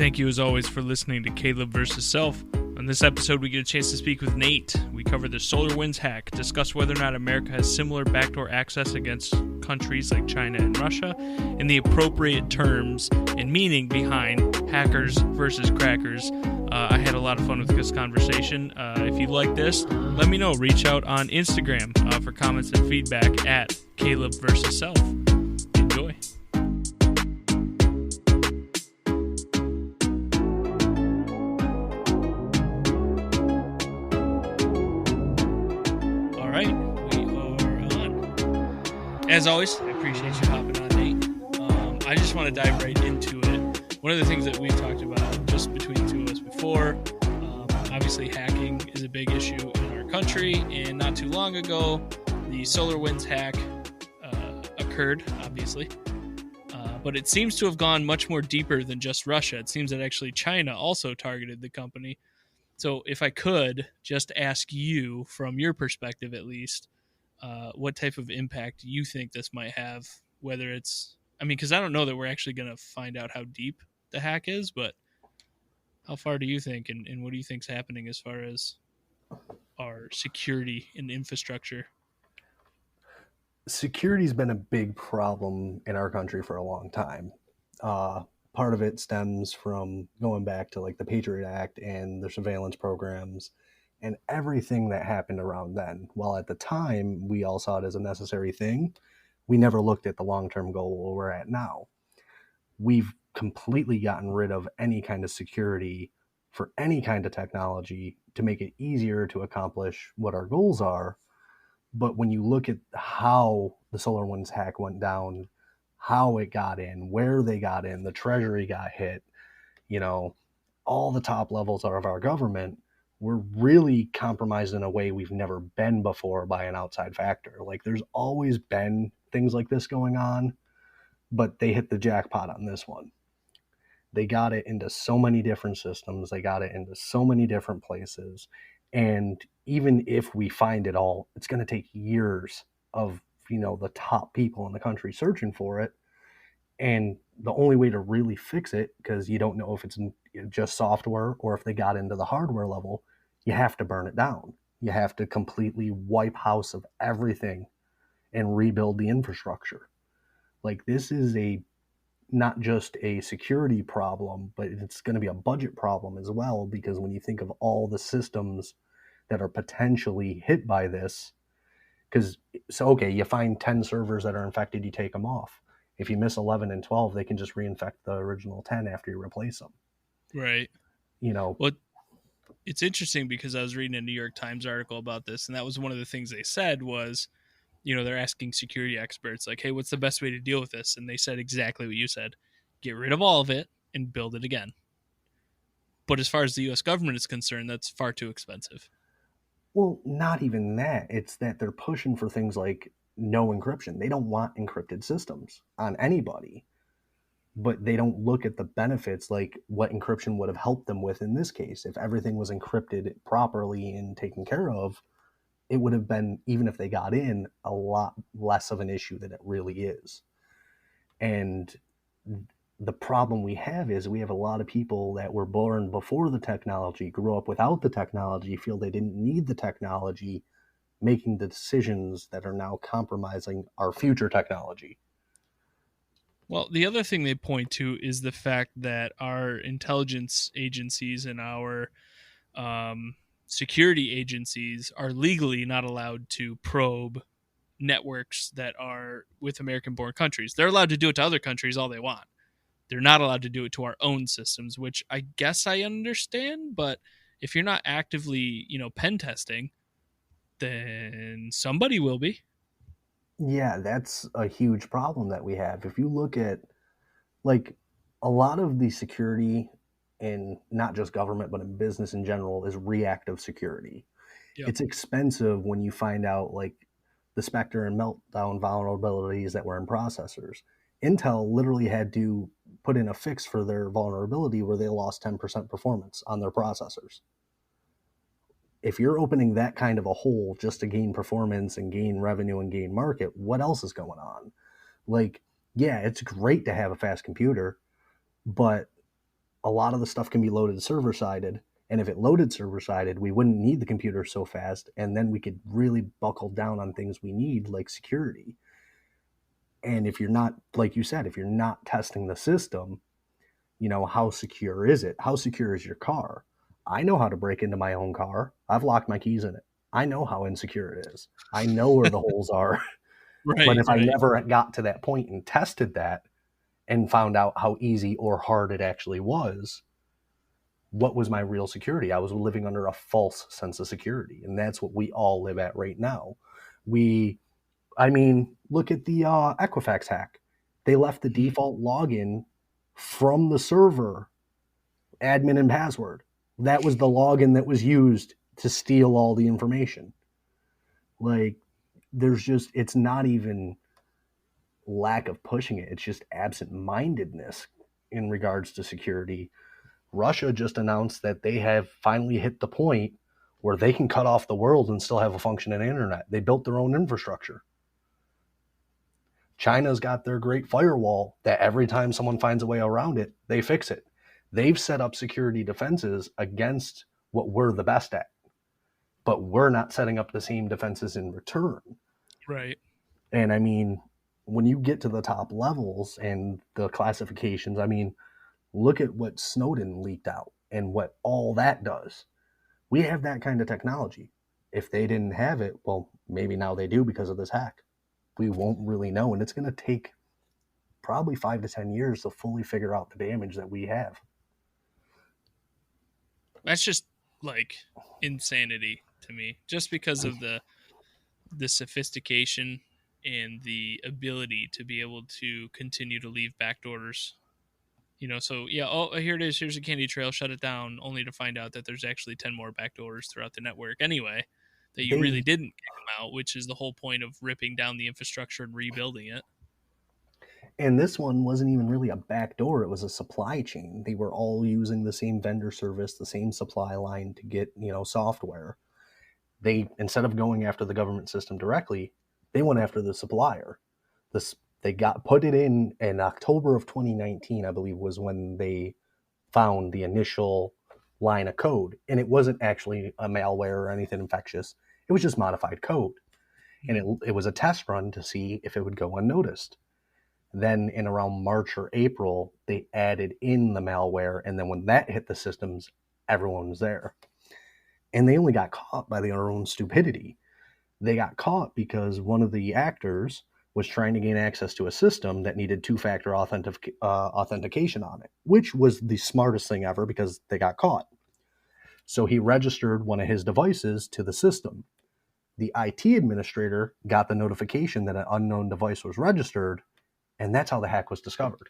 Thank you as always for listening to Caleb vs. Self. On this episode, we get a chance to speak with Nate. We cover the SolarWinds hack, discuss whether or not America has similar backdoor access against countries like China and Russia, and the appropriate terms and meaning behind hackers versus crackers. I had a lot of fun with this conversation. If you like this, let me know. Reach out on Instagram for comments and feedback at Caleb vs. Self. Enjoy. As always, I appreciate you hopping on, Nate. I just want to dive right into it. One of the things that we've talked about just between the two of us before, obviously hacking is a big issue in our country, and not too long ago, the SolarWinds hack occurred, obviously. But it seems to have gone much more deeper than just Russia. It seems that actually China also targeted the company. So if I could just ask you, from your perspective at least, what type of impact you think this might have, whether it's, because I don't know that we're actually going to find out how deep the hack is, but how far do you think, and what do you think's happening as far as our security and infrastructure? Security's been a big problem in our country for a long time. Part of it stems from going back to like the Patriot Act and the surveillance programs and everything that happened around then. While at the time we all saw it as a necessary thing, we never looked at the long-term goal where we're at now. We've completely gotten rid of any kind of security for any kind of technology to make it easier to accomplish what our goals are. But when you look at how the SolarWinds hack went down, how it got in, where they got in, the Treasury got hit, all the top levels of our government, we're really compromised in a way we've never been before by an outside factor. Like, there's always been things like this going on, but they hit the jackpot on this one. They got it into so many different systems. They got it into so many different places. And even if we find it all, it's going to take years of, the top people in the country searching for it. And the only way to really fix it, because you don't know if it's just software or if they got into the hardware level, you have to burn it down. You have to completely wipe house of everything and rebuild the infrastructure. Like, this is not just a security problem, but it's going to be a budget problem as well, because when you think of all the systems that are potentially hit by this, you find 10 servers that are infected, you take them off. If you miss 11 and 12, they can just reinfect the original 10 after you replace them. Right. Well, it's interesting because I was reading a New York Times article about this, and that was one of the things they said was, they're asking security experts, like, hey, what's the best way to deal with this? And they said exactly what you said. Get rid of all of it and build it again. But as far as the U.S. government is concerned, that's far too expensive. Well, not even that. It's that they're pushing for things like no encryption. They don't want encrypted systems on anybody. But they don't look at the benefits, like what encryption would have helped them with in this case. If everything was encrypted properly and taken care of, it would have been, even if they got in, a lot less of an issue than it really is. And the problem we have is we have a lot of people that were born before the technology, grew up without the technology, feel they didn't need the technology, making the decisions that are now compromising our future technology. Well, the other thing they point to is the fact that our intelligence agencies and our security agencies are legally not allowed to probe networks that are with American-born countries. They're allowed to do it to other countries all they want. They're not allowed to do it to our own systems, which I guess I understand. But if you're not actively, pen testing, then somebody will be. Yeah, that's a huge problem that we have. If you look at, like, a lot of the security in not just government, but in business in general, is reactive security. Yep. It's expensive when you find out, like, the Spectre and Meltdown vulnerabilities that were in processors. Intel literally had to put in a fix for their vulnerability where they lost 10% performance on their processors. If you're opening that kind of a hole just to gain performance and gain revenue and gain market, what else is going on? Like, yeah, it's great to have a fast computer, but a lot of the stuff can be loaded server sided. And if it loaded server sided, we wouldn't need the computer so fast. And then we could really buckle down on things we need, like security. And if you're not, like you said, if you're not testing the system, how secure is it? How secure is your car? I know how to break into my own car. I've locked my keys in it. I know how insecure it is. I know where the holes are. But Right, if I right. never got to that point and tested that and found out how easy or hard it actually was, what was my real security? I was living under a false sense of security. And that's what we all live at right now. Look at the Equifax hack. They left the Mhm. default login from the server, admin and password. That was the login that was used to steal all the information. Like, it's not even lack of pushing it, it's just absent mindedness in regards to security. Russia just announced that they have finally hit the point where they can cut off the world and still have a functioning internet. They built their own infrastructure. China's got their great firewall that every time someone finds a way around it, they fix it. They've set up security defenses against what we're the best at, but we're not setting up the same defenses in return. Right. And when you get to the top levels and the classifications, look at what Snowden leaked out and what all that does. We have that kind of technology. If they didn't have it, well, maybe now they do because of this hack. We won't really know. And it's going to take probably 5 to 10 years to fully figure out the damage that we have. That's just like insanity to me. Just because of the sophistication and the ability to be able to continue to leave backdoors. So yeah, oh, here it is. Here's a candy trail. Shut it down, only to find out that there's actually 10 more backdoors throughout the network anyway, that you really They didn't kick them out, which is the whole point of ripping down the infrastructure and rebuilding it. and this one wasn't even really a back door, it was a supply chain. They were all using the same vendor service, the same supply line to get, software. They, instead of going after the government system directly, they went after the supplier. This They got put it in October of 2019, I believe, was when they found the initial line of code, and it wasn't actually a malware or anything infectious. It was just modified code, and Mhm. it was a test run to see if it would go unnoticed. Then in around March or April, they added in the malware, and then when that hit the systems, everyone was there. And they only got caught by their own stupidity. They got caught because one of the actors was trying to gain access to a system that needed two-factor authentication on it, which was the smartest thing ever because they got caught. So he registered one of his devices to the system. The IT administrator got the notification that an unknown device was registered, and that's how the hack was discovered.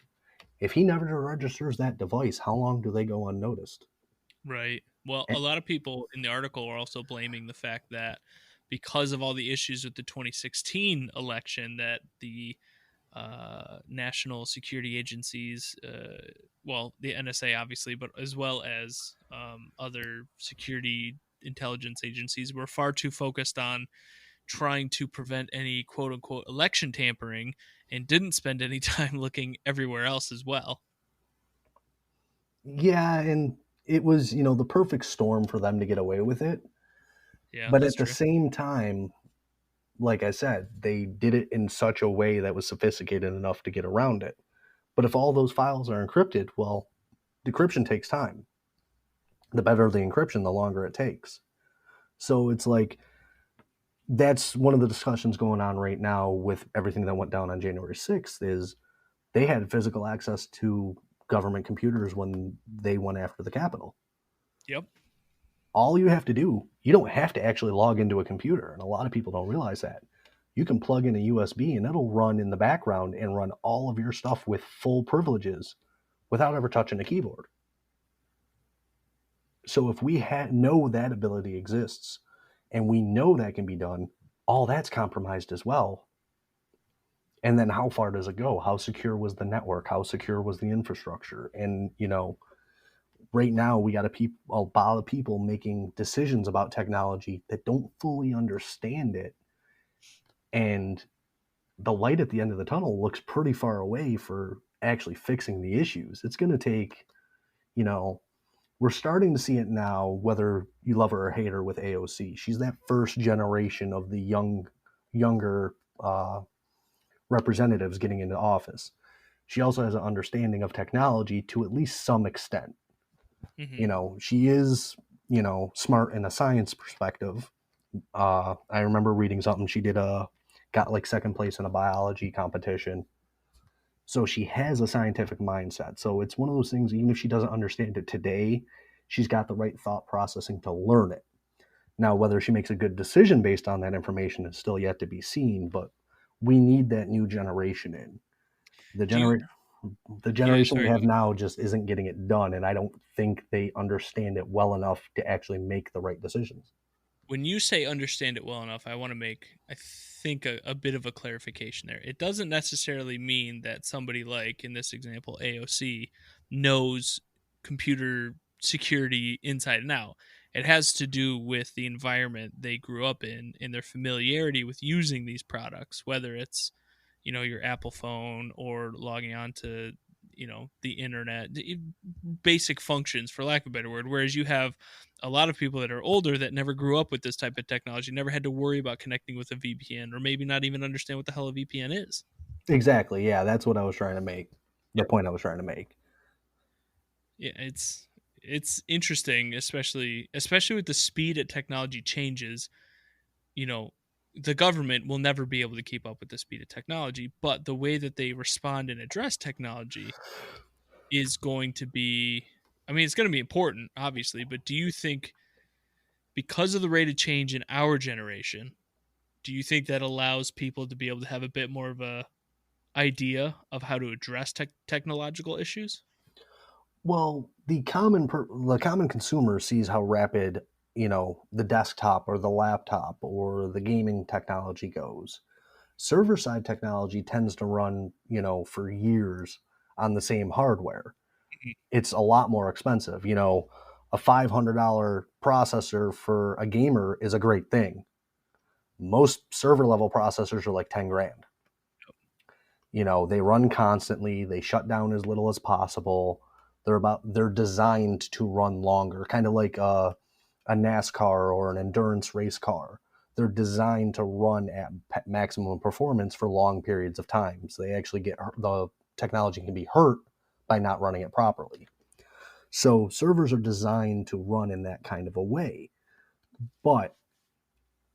If he never registers that device, how long do they go unnoticed? Right. Well, And, a lot of people in the article are also blaming the fact that because of all the issues with the 2016 election, that the national security agencies, well, the NSA obviously, but as well as other security intelligence agencies, were far too focused on trying to prevent any quote unquote election tampering and didn't spend any time looking everywhere else as well. yeah, and it was, the perfect storm for them to get away with it. Yeah, But that's at the true. same time, like I said, they did it in such a way that was sophisticated enough to get around it. But if all those files are encrypted, well, decryption takes time. The better the encryption, the longer it takes. So it's like that's one of the discussions going on right now with everything that went down on January 6th is they had physical access to government computers when they went after the Capitol. Yep. All you have to do, you don't have to actually log into a computer, and a lot of people don't realize that. You can plug in a USB and it'll run in the background and run all of your stuff with full privileges without ever touching a keyboard. So if we know that ability exists and we know that can be done, all that's compromised as well. And then how far does it go? How secure was the network? How secure was the infrastructure? And, right now we got a lot of people making decisions about technology that don't fully understand it. And the light at the end of the tunnel looks pretty far away for actually fixing the issues. It's going to take, You know, we're starting to see it now, whether you love her or hate her with AOC. She's that first generation of the younger representatives getting into office. She also has an understanding of technology to at least some extent. Hmm. She is, smart in a science perspective. I remember reading something. She got like second place in a biology competition. So she has a scientific mindset. So it's one of those things, even if she doesn't understand it today, she's got the right thought processing to learn it. Now, whether she makes a good decision based on that information is still yet to be seen, but we need that new generation in. The Do you? gener- the Yeah, generation we sorry. have now just isn't getting it done, and I don't think they understand it well enough to actually make the right decisions. When you say understand it well enough, I want to make, I think, a bit of a clarification there. It doesn't necessarily mean that somebody like, in this example, AOC, knows computer security inside and out. It has to do with the environment they grew up in and their familiarity with using these products, whether it's, your Apple phone or logging on to, the internet, basic functions, for lack of a better word. Whereas you have a lot of people that are older that never grew up with this type of technology, never had to worry about connecting with a VPN, or maybe not even understand what the hell a VPN is. Exactly. Yeah, that's what I was trying to make. The Yep. point I was trying to make. Yeah, it's interesting, especially with the speed that technology changes. You know, the government will never be able to keep up with the speed of technology, but the way that they respond and address technology is going to be, I mean, it's going to be important, obviously, but do you think, because of the rate of change in our generation, do you think that allows people to be able to have a bit more of a idea of how to address technological issues? Well, the common consumer sees how rapid, the desktop or the laptop or the gaming technology goes. Server side technology tends to run, for years on the same hardware. Mhm. It's a lot more expensive. A $500 processor for a gamer is a great thing. Most server level processors are like 10 grand. They run constantly, they shut down as little as possible. They're designed to run longer, kind of like a NASCAR or an endurance race car. They're designed to run at maximum performance for long periods of time. So they actually the technology can be hurt by not running it properly. So servers are designed to run in that kind of a way. But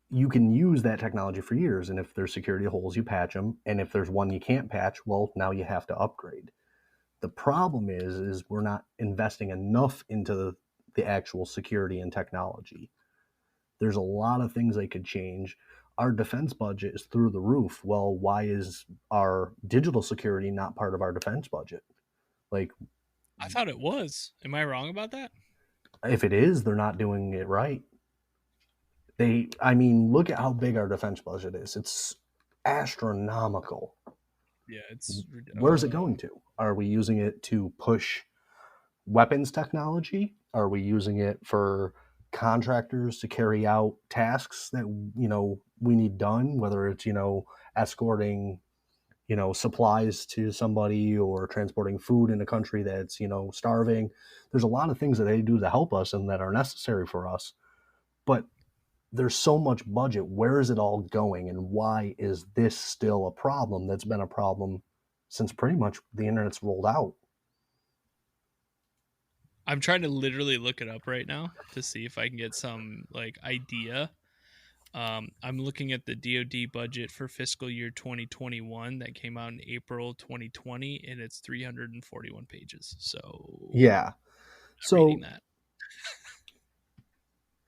you can use that technology for years. And if there's security holes, you patch them. And if there's one you can't patch, well, now you have to upgrade. The problem is we're not investing enough into the actual security and technology. There's a lot of things they could change. Our defense budget is through the roof. Well, why is our digital security not part of our defense budget? Like, I thought it was. Am I wrong about that? if it is, they're not doing it right. I mean, look at how big our defense budget is. It's astronomical. Yeah, Where's it going to? Are we using it to push weapons technology? Are we using it for contractors to carry out tasks that we need done? Whether it's escorting supplies to somebody or transporting food in a country that's starving. There's a lot of things that they do to help us and that are necessary for us, but there's so much budget. Where is it all going, and why is this still a problem that's been a problem since pretty much the internet's rolled out? I'm trying to literally look it up right now to see if I can get some like idea. I'm looking at the DoD budget for fiscal year 2021 that came out in April 2020, and it's 341 pages. So Yeah. not reading So that.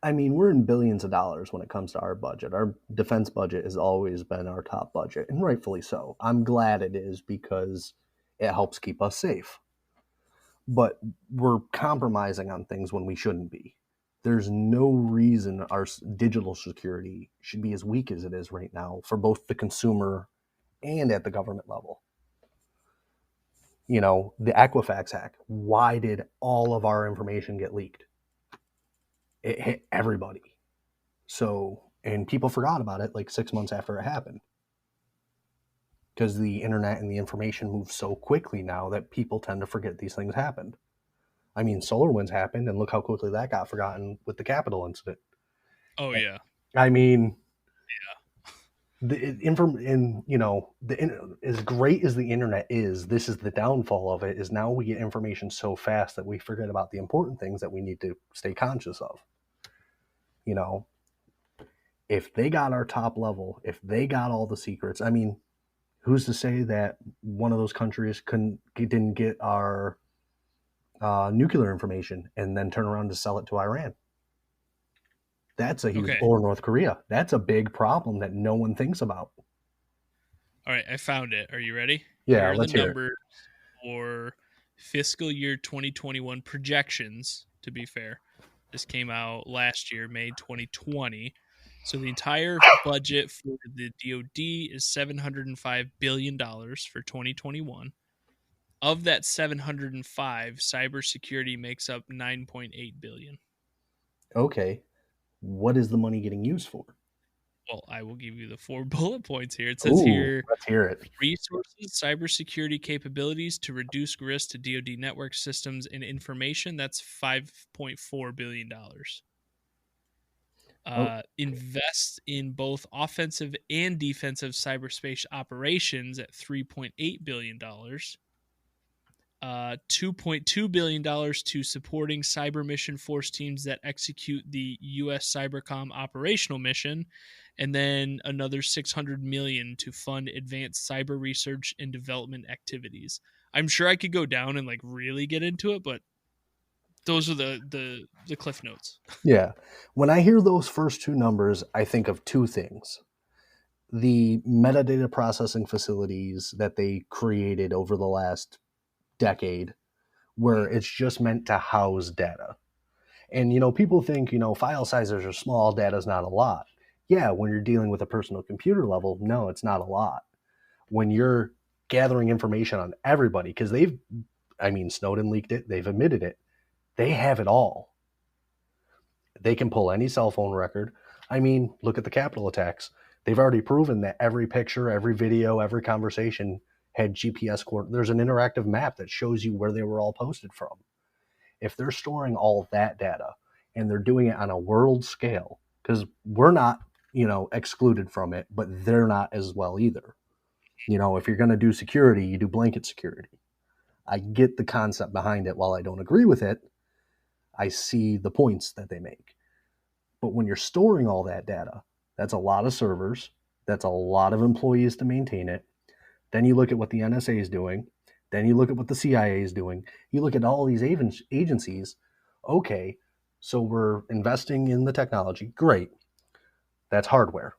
I mean, we're in billions of dollars when it comes to our budget. Our defense budget has always been our top budget, and rightfully so. I'm glad it is because it helps keep us safe. But we're compromising on things when we shouldn't be. There's no reason our digital security should be as weak as it is right now for both the consumer and at the government level. The Equifax hack. Why did all of our information get leaked? It hit everybody. So, and people forgot about it like 6 months after it happened because the internet and the information moves so quickly now that people tend to forget these things happened. I mean, SolarWinds happened, and look how quickly that got forgotten with the Capitol incident. Oh yeah. I mean, Yeah. the inform and you know as great as the internet is, this is the downfall of it. Is now we get information so fast that we forget about the important things that we need to stay conscious of. You know, if they got our top level, if they got all the secrets, I mean, who's to say that one of those countries didn't get our nuclear information and then turn around to sell it to Iran? That's a huge, Okay. or North Korea. That's a big problem that no one thinks about. All right, I found it. Are you ready? Yeah, Here are the let's hear it. numbers for fiscal year 2021 projections, to be fair. This came out last year, May 2020. So the entire budget for the DoD is $705 billion for 2021. Of that 705, cybersecurity makes up 9.8 billion. Okay, what is the money getting used for? Well, I will give you the 4 bullet points here. It says Ooh, here let's hear it. resources, cybersecurity capabilities to reduce risk to DoD network systems and information. That's $5.4 billion. Oh, Invest in both offensive and defensive cyberspace operations at $3.8 billion. $2.2 billion to supporting cyber mission force teams that execute the U.S. Cybercom operational mission, and then another $600 million to fund advanced cyber research and development activities. I'm sure I could go down and like really get into it, but those are the cliff notes. yeah. When I hear those first two numbers, I think of two things: the metadata processing facilities that they created over the last decade, where it's just meant to house data. And, people think, file sizes are small, data's not a lot. Yeah, when you're dealing with a personal computer level, no, it's not a lot. When you're gathering information on everybody, because Snowden leaked it, they've admitted it, they have it all. They can pull any cell phone record. Look at the Capitol attacks. They've already proven that every picture, every video, every conversation had GPS coordinates. There's an interactive map that shows you where they were all posted from. If they're storing all that data and they're doing it on a world scale, because we're not, excluded from it, but they're not as well either. If you're going to do security, you do blanket security. I get the concept behind it. While I don't agree with it, I see the points that they make. But when you're storing all that data, that's a lot of servers, that's a lot of employees to maintain it. Then you look at what the NSA is doing. Then you look at what the CIA is doing. You look at all these agencies. Okay, so we're investing in the technology. Great. That's hardware.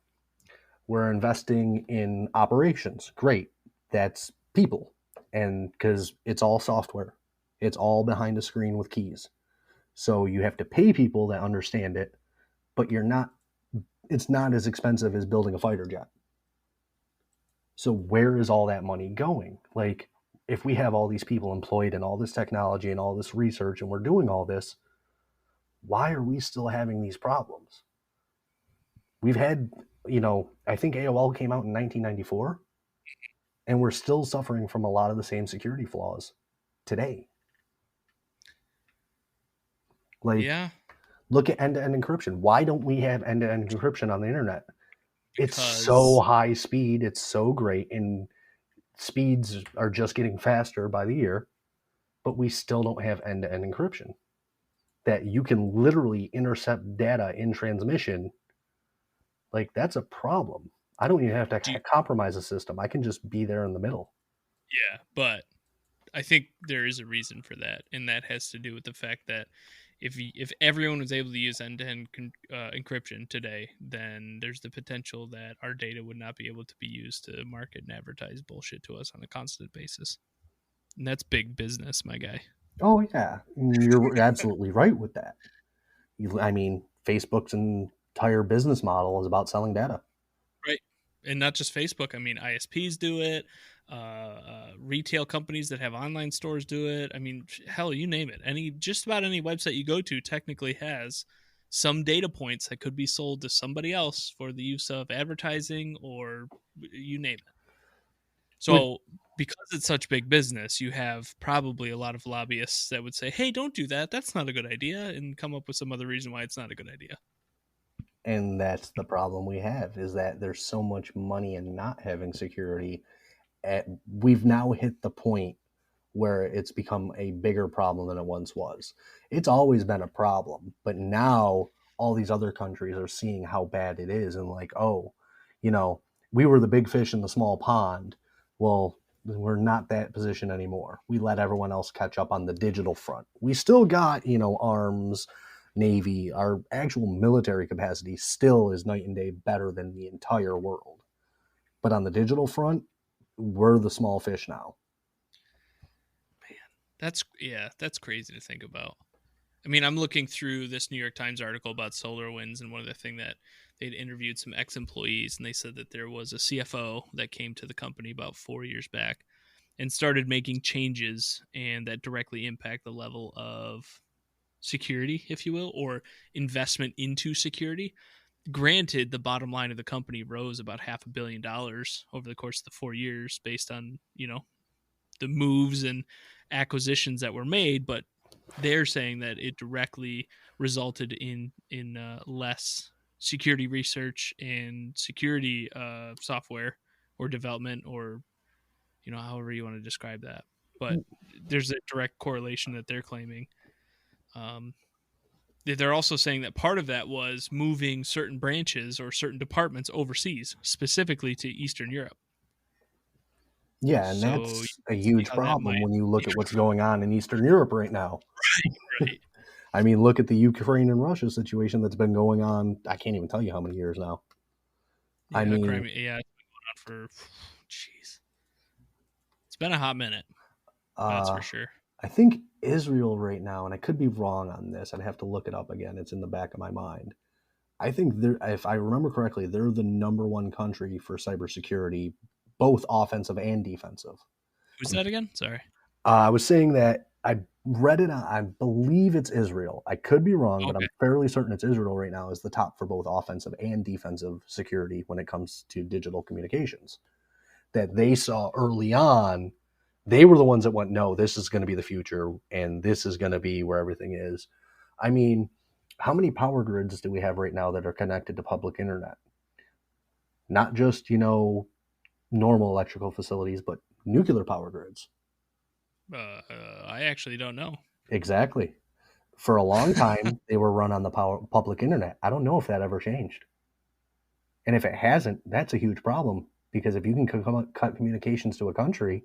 We're investing in operations. Great. That's people. And because it's all software, it's all behind a screen with keys. So you have to pay people that understand it, but it's not as expensive as building a fighter jet. So where is all that money going? Like, if we have all these people employed in all this technology and all this research and we're doing all this, why are we still having these problems? We've had, I think AOL came out in 1994, and we're still suffering from a lot of the same security flaws today. Like, Yeah, look at end-to-end encryption. Why don't we have end-to-end encryption on the internet? It's so because high speed, it's so great, and speeds are just getting faster by the year, but we still don't have end-to-end encryption that you can literally intercept data in transmission. Like, that's a problem. I don't even have to do compromise a system. I can just be there in the middle. yeah, but I think there is a reason for that, and that has to do with the fact that if everyone was able to use end-to-end encryption today, then there's the potential that our data would not be able to be used to market and advertise bullshit to us on a constant basis, and that's big business, my guy. Oh yeah, you're absolutely right with that. Facebook's entire business model is about selling data. Right. And not just Facebook. I mean, ISPs do it. Retail companies that have online stores do it. I mean, hell, you name it. Just about any website you go to technically has some data points that could be sold to somebody else for the use of advertising or you name it. Which, So because it's such big business, you have probably a lot of lobbyists that would say, "Hey, don't do that. That's not a good idea," and come up with some other reason why it's not a good idea. and that's the problem we have, is that there's so much money in not having security. We've now hit the point where it's become a bigger problem than it once was. It's always been a problem, but now all these other countries are seeing how bad it is and like, oh, you know, we were the big fish in the small pond. Well, we're not that position anymore. We let everyone else catch up on the digital front. We still got, arms, navy, our actual military capacity still is night and day better than the entire world. But on the digital front, we're the small fish now. That's crazy to think about. I mean, I'm looking through this New York Times article about SolarWinds, and one of the thing that they'd interviewed some ex-employees, and they said that there was a CFO that came to the company about 4 years back and started making changes, and that directly impact the level of security, if you will, or investment into security. Granted, the bottom line of the company rose about $500 million over the course of the 4 years based on, the moves and acquisitions that were made, but they're saying that it directly resulted in less security research and security software or development, or however you want to describe that. But there's a direct correlation that they're claiming. Um, they're also saying that part of that was moving certain branches or certain departments overseas, specifically to Eastern Europe. Yeah, and So you that's a can see huge how that problem might. when you look at what's going on in Eastern Europe right now. Right. I mean, look at the Ukraine and Russia situation that's been going on. I can't even tell you how many years now. I Yeah, mean, Crimea. Yeah, it's been going on for. Jeez, it's been a hot minute. That's for uh, sure. I think Israel right now, and I could be wrong on this. I'd have to look it up again. It's in the back of my mind. I think they're, if I remember correctly, they're the number one country for cybersecurity, both offensive and defensive. Who's that again? Sorry. I was saying that I read it. I believe it's Israel. I could be wrong, but Okay. I'm fairly certain it's Israel right now is the top for both offensive and defensive security when it comes to digital communications. That they saw early on, they were the ones that went, no, this is going to be the future and this is going to be where everything is. I mean, how many power grids do we have right now that are connected to public internet? Not just, normal electrical facilities, but nuclear power grids. I actually don't know. Exactly. For a long time, they were run on the public internet. I don't know if that ever changed. And if it hasn't, that's a huge problem because if you can cut communications to a country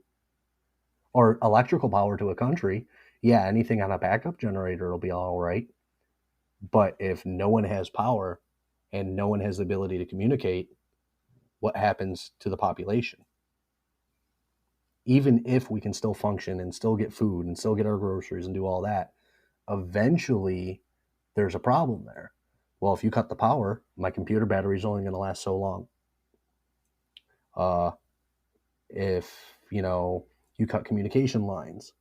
or electrical power to a country, yeah, anything on a backup generator will be all right. But if no one has power and no one has the ability to communicate, what happens to the population? Even if we can still function and still get food and still get our groceries and do all that, eventually there's a problem there. Well, if you cut the power, my computer battery is only going to last so long. Uh, if you cut communication lines,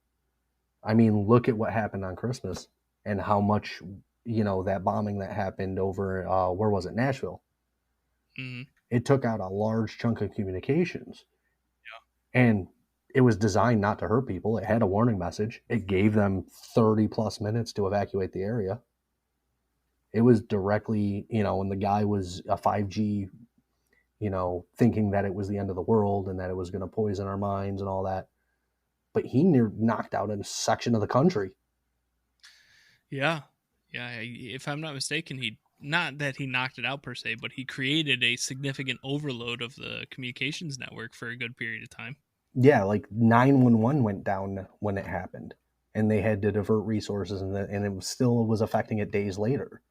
I mean, look at what happened on Christmas and how much that bombing that happened over where was it, Nashville? Mm-hmm. It took out a large chunk of communications, and it was designed not to hurt people. It had a warning message. It gave them 30 plus minutes to evacuate the area. It was directly, when the guy was a 5G, thinking that it was the end of the world and that it was going to poison our minds and all that. But he knocked out a section of the country. Yeah. Yeah. If I'm not mistaken, he not that he knocked it out per se, but he created a significant overload of the communications network for a good period of time. Yeah, like 911 went down when it happened, and they had to divert resources, and it still was affecting it days later,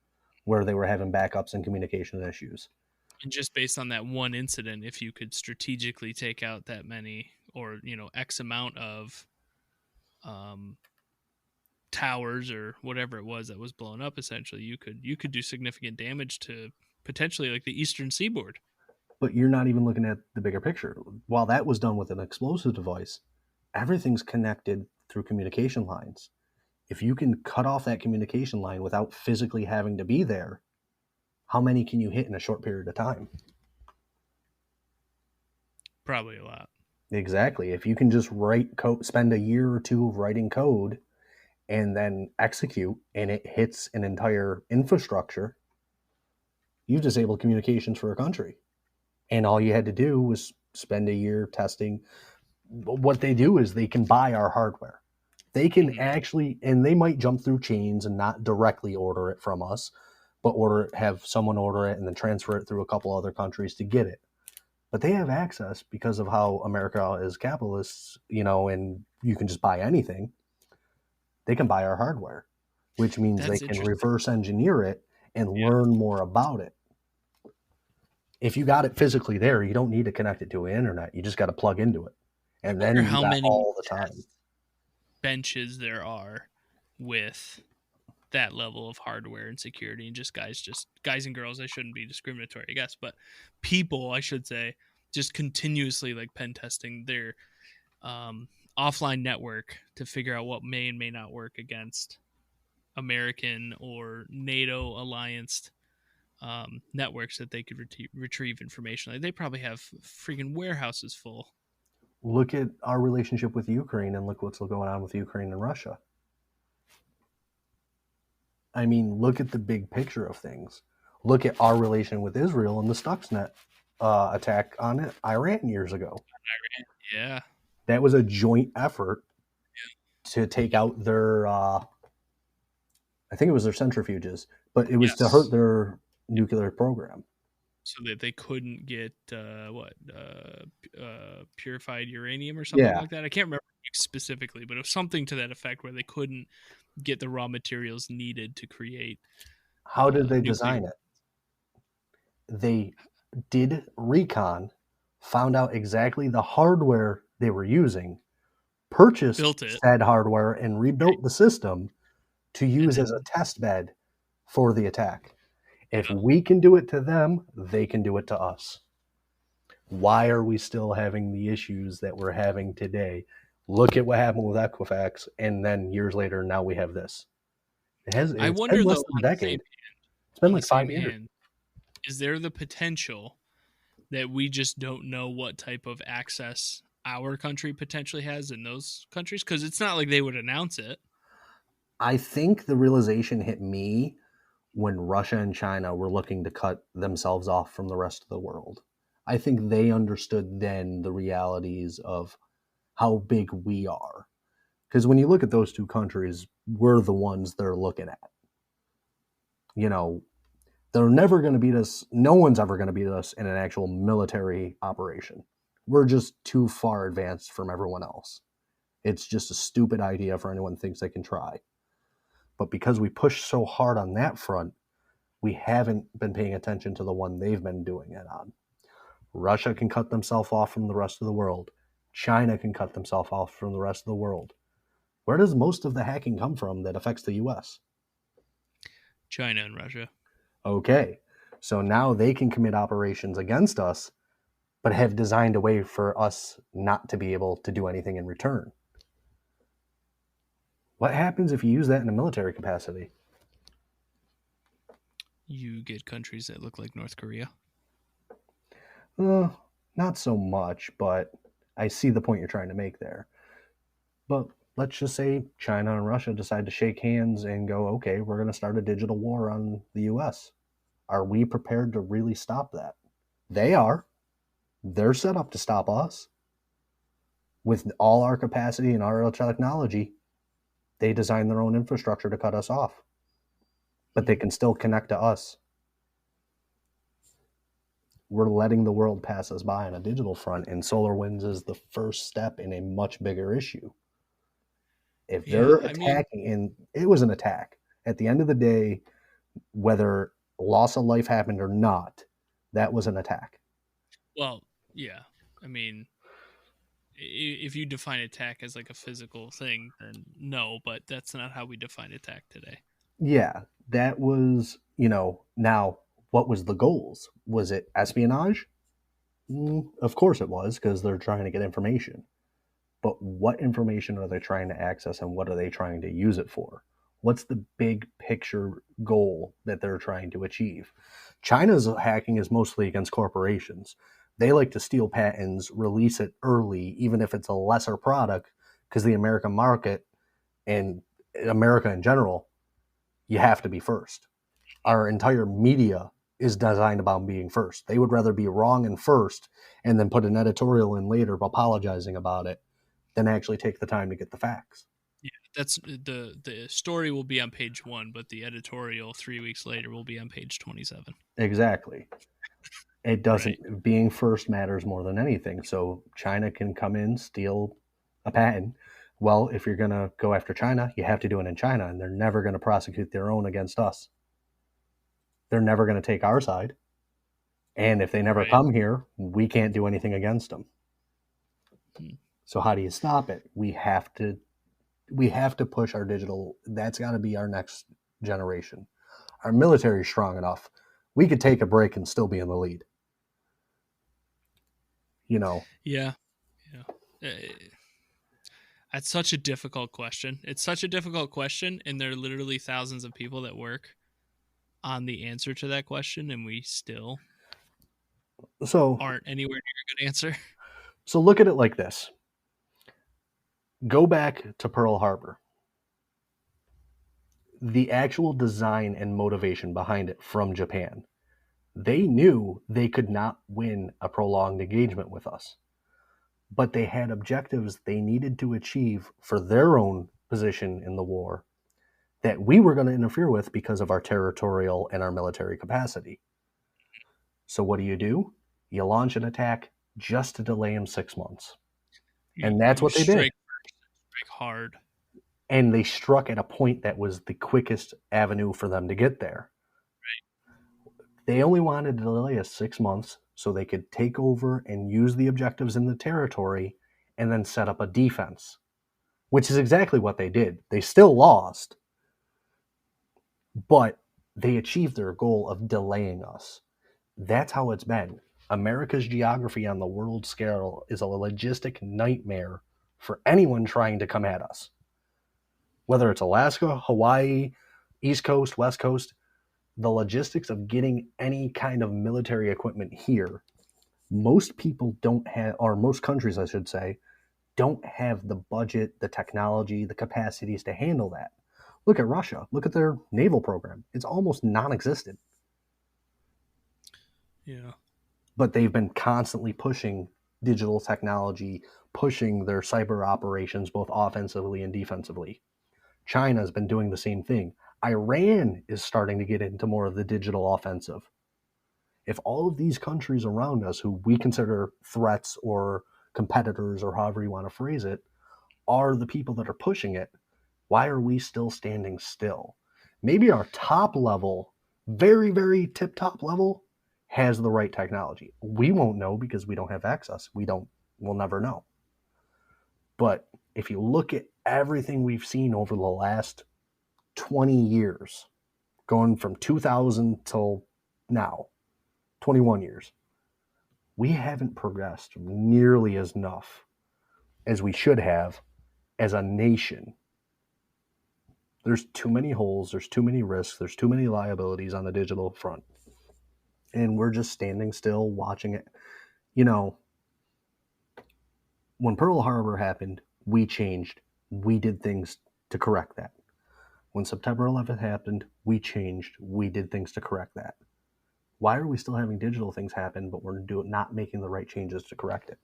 where they were having backups and communication issues. And just based on that one incident, if you could strategically take out that many or, X amount of um, towers or whatever it was that was blown up, essentially, you could do significant damage to potentially like the eastern seaboard. But you're not even looking at the bigger picture. While that was done with an explosive device, everything's connected through communication lines. If you can cut off that communication line without physically having to be there, how many can you hit in a short period of time? Probably a lot. Exactly. If you can just write code, spend a year or two writing code and then execute, and it hits an entire infrastructure, you disabled communications for a country. And all you had to do was spend a year testing. What they do is they can buy our hardware. They can Mhm. actually, and they might jump through chains and not directly order it from us, but have someone order it and then transfer it through a couple other countries to get it. But they have access because of how America is capitalist, and you can just buy anything. They can buy our hardware, which means they That's can interesting. reverse engineer it and Yeah. learn more about it. If you got it physically there, you don't need to connect it to an internet. You just got to plug into it. I And wonder then you how got many all the time. test benches there are with that level of hardware and security, and just guys and girls. I shouldn't be discriminatory, I guess, but people, I should say, just continuously like pen testing their um, offline network to figure out what may and may not work against American or NATO allianced networks that they could retrieve information. Like they probably have freaking warehouses full. Look at our relationship with Ukraine and look what's going on with Ukraine and Russia. I mean, look at the big picture of things. Look at our relation with Israel and the Stuxnet attack on Iran years ago. Yeah. That was a joint effort to take out their, I think it was their centrifuges, but it was to hurt Yes. their nuclear program. So that they couldn't get purified uranium or something Yeah. like that. I can't remember specifically, but it was something to that effect where they couldn't get the raw materials needed to create How did they nuclear. design it? They did recon, found out exactly the hardware they were using, purchased Built it, said hardware, and right? rebuilt the system to And use as a then test bed for the attack. If yeah, we can do it to them, they can do it to us. Why are we still having the issues that we're having today? Look at what happened with Equifax, and then years later, now we have this. I It's been wonder less though than a decade. It's been on the like five same years. hand, is there the potential that we just don't know what type of access our country potentially has in those countries? Because it's not like they would announce it. I think the realization hit me when Russia and China were looking to cut themselves off from the rest of the world. I think they understood then the realities of how big we are. Because when you look at those two countries, we're the ones they're looking at. You know, they're never going to beat us. No one's ever going to beat us in an actual military operation. We're just too far advanced from everyone else. It's just a stupid idea for anyone who thinks they can try. But because we push so hard on that front, we haven't been paying attention to the one they've been doing it on. Russia can cut themselves off from the rest of the world. China can cut themselves off from the rest of the world. Where does most of the hacking come from that affects the US? China and Russia. Okay. So now they can commit operations against us, but have designed a way for us not to be able to do anything in return. What happens if you use that in a military capacity? You get countries that look like North Korea. Uh, Not so much, but I see the point you're trying to make there. But let's just say China and Russia decide to shake hands and go, okay, we're going to start a digital war on the US. Are we prepared to really stop that? They are. They're set up to stop us. With all our capacity and our technology, they design their own infrastructure to cut us off. But they can still connect to us. We're letting the world pass us by on a digital front, and SolarWinds is the first step in a much bigger issue. If they're Yeah, I mean, attacking, and it was an attack, at the end of the day, whether loss of life happened or not, that was an attack. well, yeah. I mean, if you define attack as like a physical thing, then no, but that's not how we define attack today. Yeah, that was, now what was the goals? Was it espionage? Of course it was, because they're trying to get information. But what information are they trying to access and what are they trying to use it for? What's the big picture goal that they're trying to achieve? China's hacking is mostly against corporations. They like to steal patents, release it early, even if it's a lesser product, because the American market and America in general, you have to be first. Our entire media is designed about being first. They would rather be wrong and first and then put an editorial in later apologizing about it than actually take the time to get the facts. Yeah, that's the story will be on page 1, but the editorial 3 weeks later will be on page 27. Exactly. It Right. doesn't, being first matters more than anything. So China can come in, steal a patent. Well, if you're going to go after China, you have to do it in China, and they're never going to prosecute their own against us. They're never going to take our side. And if they never Right. come here, we can't do anything against them. Hmm. So how do you stop it? We have to push our digital. That's got to be our next generation. Our military is strong enough. We could take a break and still be in the lead. You know, Yeah. Yeah. That's such a difficult question. It's such a difficult question, and there are literally thousands of people that work on the answer to that question, and we still so aren't anywhere near a good answer. so look at it like this. Go back to Pearl Harbor. The actual design and motivation behind it from Japan. They knew they could not win a prolonged engagement with us, but they had objectives they needed to achieve for their own position in the war that we were going to interfere with because of our territorial and our military capacity. So what do? You launch an attack just to delay them 6 months. And that's You what they did. strike hard. And they struck at a point that was the quickest avenue for them to get there. They only wanted to delay us 6 months so they could take over and use the objectives in the territory and then set up a defense, which is exactly what they did. They still lost, but they achieved their goal of delaying us. That's how it's been. America's geography on the world scale is a logistic nightmare for anyone trying to come at us. Whether it's Alaska, Hawaii, East Coast, West Coast, the logistics of getting any kind of military equipment here, most people don't have, or most countries, I should say, don't have the budget, the technology, the capacities to handle that. Look at Russia. Look at their naval program. It's almost non existent. Yeah. But they've been constantly pushing digital technology, pushing their cyber operations both offensively and defensively. China's been doing the same thing. Iran is starting to get into more of the digital offensive. If all of these countries around us, who we consider threats or competitors or however you want to phrase it, are the people that are pushing it, why are we still standing still? Maybe our top level, very, very tip top level, has the right technology. We won't know because we don't have access. We'll never know. But if you look at everything we've seen over the last 20 years, going from 2000 till now, 21 years, we haven't progressed nearly as enough as we should have as a nation. There's too many holes, there's too many risks, there's too many liabilities on the digital front. And we're just standing still watching it. You know, when Pearl Harbor happened, we changed. We did things to correct that. When September 11th happened, we changed. We did things to correct that. Why are we still having digital things happen, but we're not making the right changes to correct it?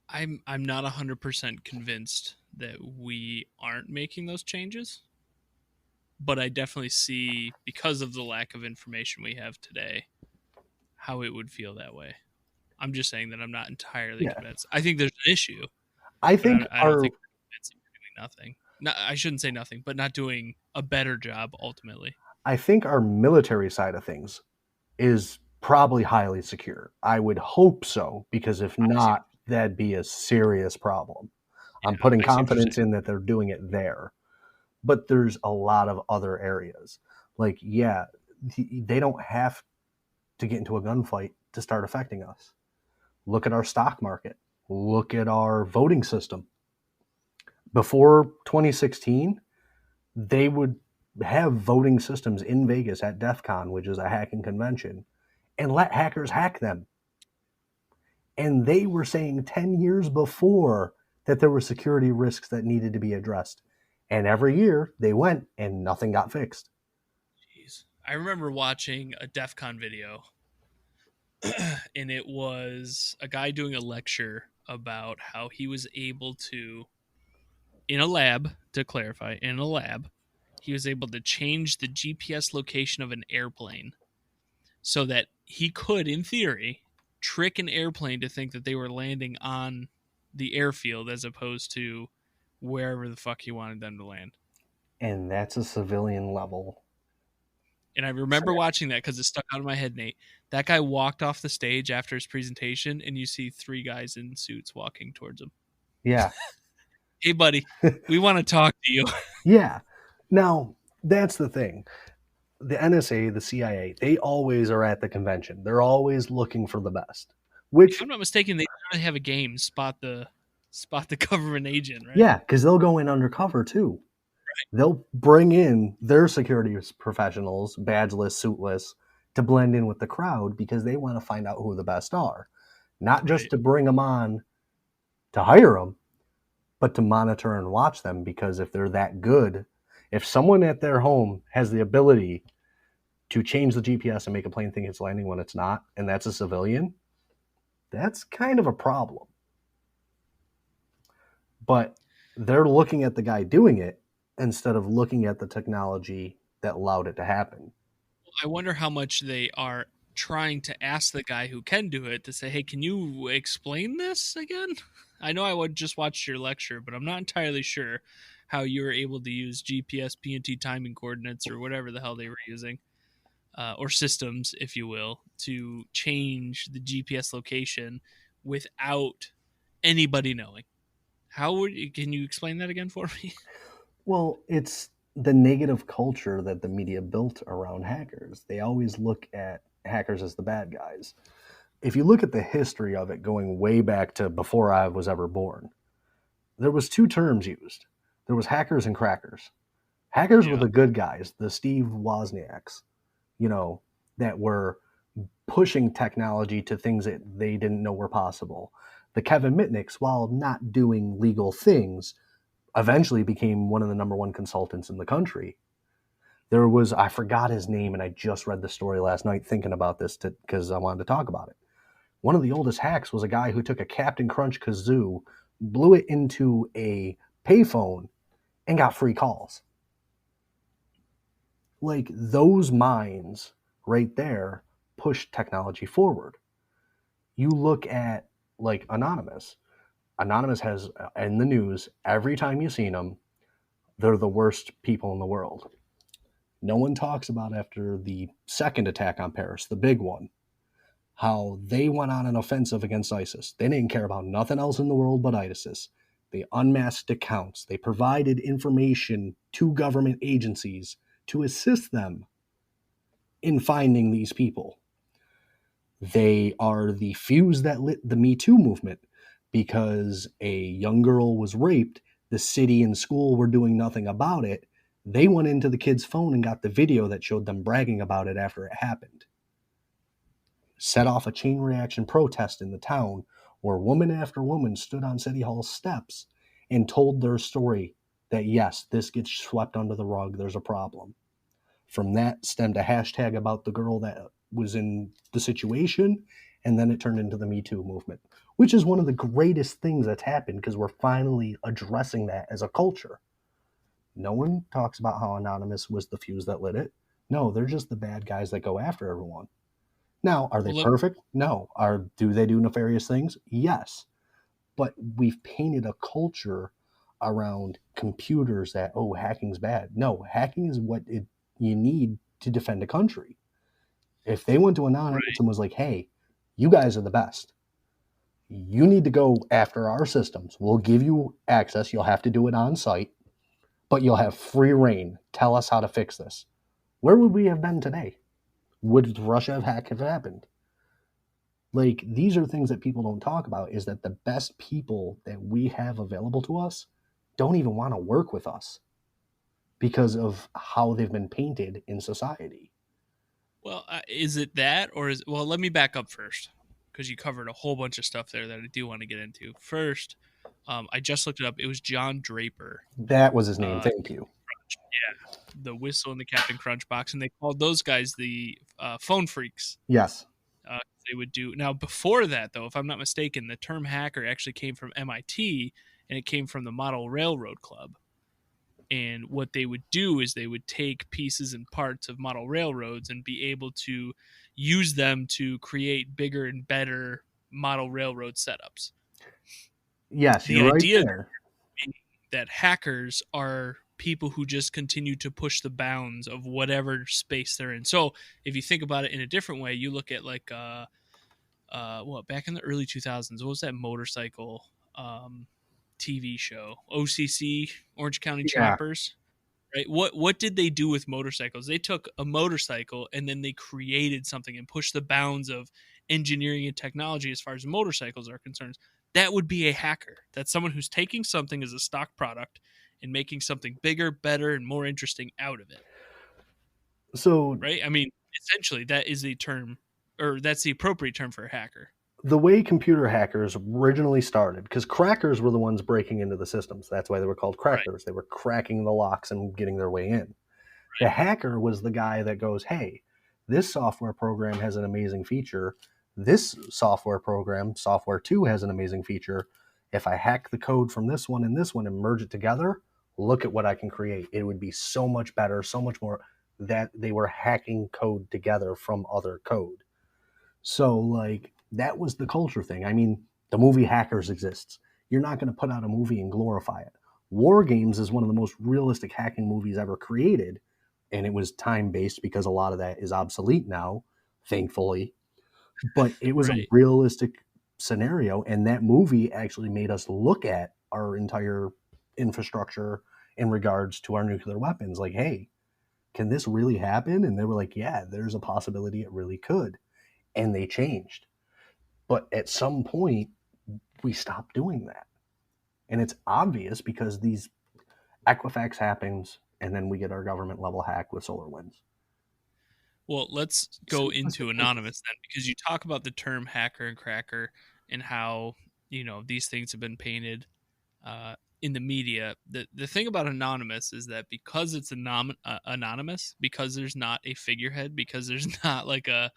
I'm not 100% convinced that we aren't making those changes, but I definitely see, because of the lack of information we have today, how it would feel that way. I'm just saying that I'm not entirely Yeah. convinced. I think there's an issue, I but think I don't think we're convincing doing nothing. No, I shouldn't say nothing, but not doing a better job ultimately. our military side of things is probably highly secure. I would hope so, because if I see. not, that'd be a serious problem. I'm Yeah, putting I see what you're confidence saying. in that they're doing it there. But there's a lot of other areas. Like, yeah, they don't have to get into a gunfight to start affecting us. Look at our stock market. Look at our voting system. Before 2016, they would have voting systems in Vegas at DEF CON, which is a hacking convention, and let hackers hack them. And they were saying 10 years before that there were security risks that needed to be addressed. And every year they went and nothing got fixed. Jeez. I remember watching a DEF CON video, and it was a guy doing a lecture about how he was able to, in a lab, to clarify, in a lab, he was able to change the GPS location of an airplane so that he could, in theory, trick an airplane to think that they were landing on the airfield as opposed to wherever the fuck he wanted them to land. And that's a civilian level. And I remember watching that because it stuck out of my head, Nate. That guy walked off the stage after his presentation, and you see three guys in suits walking towards him. Yeah. Hey, buddy, we want to talk to you. Yeah. Now, that's the thing. The NSA, the CIA, they always are at the convention. They're always looking for the best. Which, If I'm not mistaken, they have a game, spot the government agent, right? yeah, because they'll go in undercover too. They'll bring in their security professionals, badgeless, suitless, to blend in with the crowd because they want to find out who the best are. Not just Right. to bring them on to hire them, but to monitor and watch them, because if they're that good, if someone at their home has the ability to change the GPS and make a plane think it's landing when it's not, and that's a civilian, that's kind of a problem. But they're looking at the guy doing it instead of looking at the technology that allowed it to happen. I wonder how much they are trying to ask the guy who can do it to say, "Hey, can you explain this again?" I know I would just watch your lecture, but I'm not entirely sure how you were able to use GPS, PNT timing coordinates, or whatever the hell they were using, or systems, if you will, to change the GPS location without anybody knowing. How would you, can you explain that again for me? Well, it's the negative culture that the media built around hackers. They always look at hackers as the bad guys. If you look at the history of it going way back to before I was ever born, there was two terms used. There was hackers and crackers. Hackers were Yeah, the good guys, the Steve Wozniaks, you know, that were pushing technology to things that they didn't know were possible. The Kevin Mitnicks, while not doing legal things, eventually became one of the number one consultants in the country. There was, I forgot his name, and I just read the story last night thinking about this because I wanted to talk about it. One of the oldest hacks was a guy who took a Captain Crunch kazoo, blew it into a payphone, and got free calls. Like, those minds right there push technology forward. You look at like Anonymous. Anonymous has in the news every time you've seen them, they're the worst people in the world. No one talks about after the second attack on Paris, the big one, how they went on an offensive against ISIS. They didn't care about nothing else in the world but ISIS. They unmasked accounts. They provided information to government agencies to assist them in finding these people. They are the fuse that lit the Me Too movement because a young girl was raped. The city and school were doing nothing about it. They went into the kid's phone and got the video that showed them bragging about it after it happened. Set off a chain reaction protest in the town where woman after woman stood on City Hall steps and told their story that yes, this gets swept under the rug. There's a problem. From that stemmed a hashtag about the girl that was in the situation, and then it turned into the Me Too movement, which is one of the greatest things that's happened because we're finally addressing that as a culture. No one talks about how Anonymous was the fuse that lit it. No, they're just the bad guys that go after everyone. Now, are they well, perfect? No. Do they do nefarious things? Yes. But we've painted a culture around computers that, oh, hacking's bad. No, hacking is what you need to defend a country. If they went to Anonymous right. and was like, hey, you guys are the best, you need to go after our systems. We'll give you access. You'll have to do it on site, but you'll have free reign. Tell us how to fix this. Where would we have been today? Would Russia have happened? Like, these are things that people don't talk about, is that the best people that we have available to us don't even want to work with us because of how they've been painted in society. Well, is it that, or is well? Let me back up first, because you covered a whole bunch of stuff there that I do want to get into. First, I just looked it up. It was John Draper. That was his name. Uh, Thank you. yeah, the Whistle and the Captain Crunch box, and they called those guys the phone freaks. Yes. They would do now. Before that, though, if I'm not mistaken, the term hacker actually came from MIT, and it came from the Model Railroad Club. And what they would do is they would take pieces and parts of model railroads and be able to use them to create bigger and better model railroad setups. Yes, The you're right idea there. that hackers are people who just continue to push the bounds of whatever space they're in. So if you think about it in a different way, you look at like back in the early 2000s, what was that motorcycle TV show? OCC, Orange County Yeah. Choppers. Right? What did they do with motorcycles? They took a motorcycle and then they created something and pushed the bounds of engineering and technology as far as motorcycles are concerned. That would be a hacker. That's someone who's taking something as a stock product and making something bigger, better, and more interesting out of it. So, right? I mean, essentially, that is the term, or that's the appropriate term for a hacker. the way computer hackers originally started, because crackers were the ones breaking into the systems. That's why they were called crackers. Right. They were cracking the locks and getting their way in. Right. The hacker was the guy that goes, hey, this software program has an amazing feature. This software program, software 2, has an amazing feature. If I hack the code from this one and merge it together, look at what I can create. It would be so much better, so much more. That they were hacking code together from other code. So, like, that was the culture thing. I mean, the movie Hackers exists. You're not going to put out a movie and glorify it. War Games is one of the most realistic hacking movies ever created, and it was time-based because a lot of that is obsolete now, thankfully. But it was right. A realistic scenario, and that movie actually made us look at our entire infrastructure in regards to our nuclear weapons. Like, hey, can this really happen? And they were like, yeah, there's a possibility it really could. And they changed. But at some point, we stopped doing that. And it's obvious because these Equifax happens, and then we get our government level hack with SolarWinds. Well, let's go into Anonymous then, because you talk about the term hacker and cracker and how, these things have been painted in the media. The thing about Anonymous is that because it's anonymous, because there's not a figurehead, because there's not like a,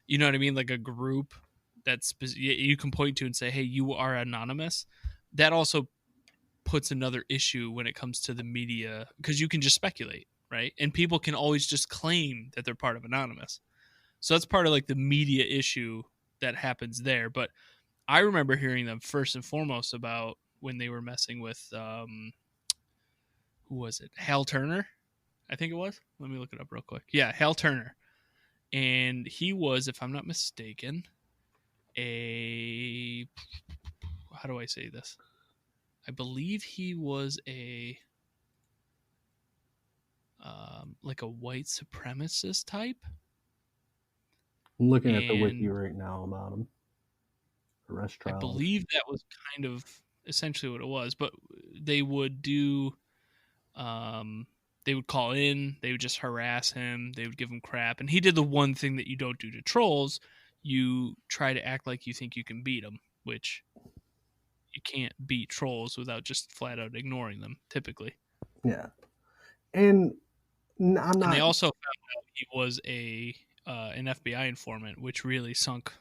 you know what I mean? Like a group that's you can point to and say, hey, you are anonymous. That also puts another issue when it comes to the media, because you can just speculate, right? And people can always just claim that they're part of Anonymous. So that's part of like the media issue that happens there. But I remember hearing them first and foremost about when they were messing with, who was it? Hal Turner, I think it was. Let me look it up real quick. Yeah, Hal Turner. And he was, if I'm not mistaken, how do I say this? I believe he was like a white supremacist type. I'm looking at the wiki right now about him. Arrest trial. I believe that was kind of essentially what it was, but they would do, they would call in, they would just harass him, they would give him crap, and he did the one thing that you don't do to trolls. You try to act like you think you can beat them, which you can't beat trolls without just flat out ignoring them, typically. Yeah. And I'm not... And they also found out he was an FBI informant, which really sunk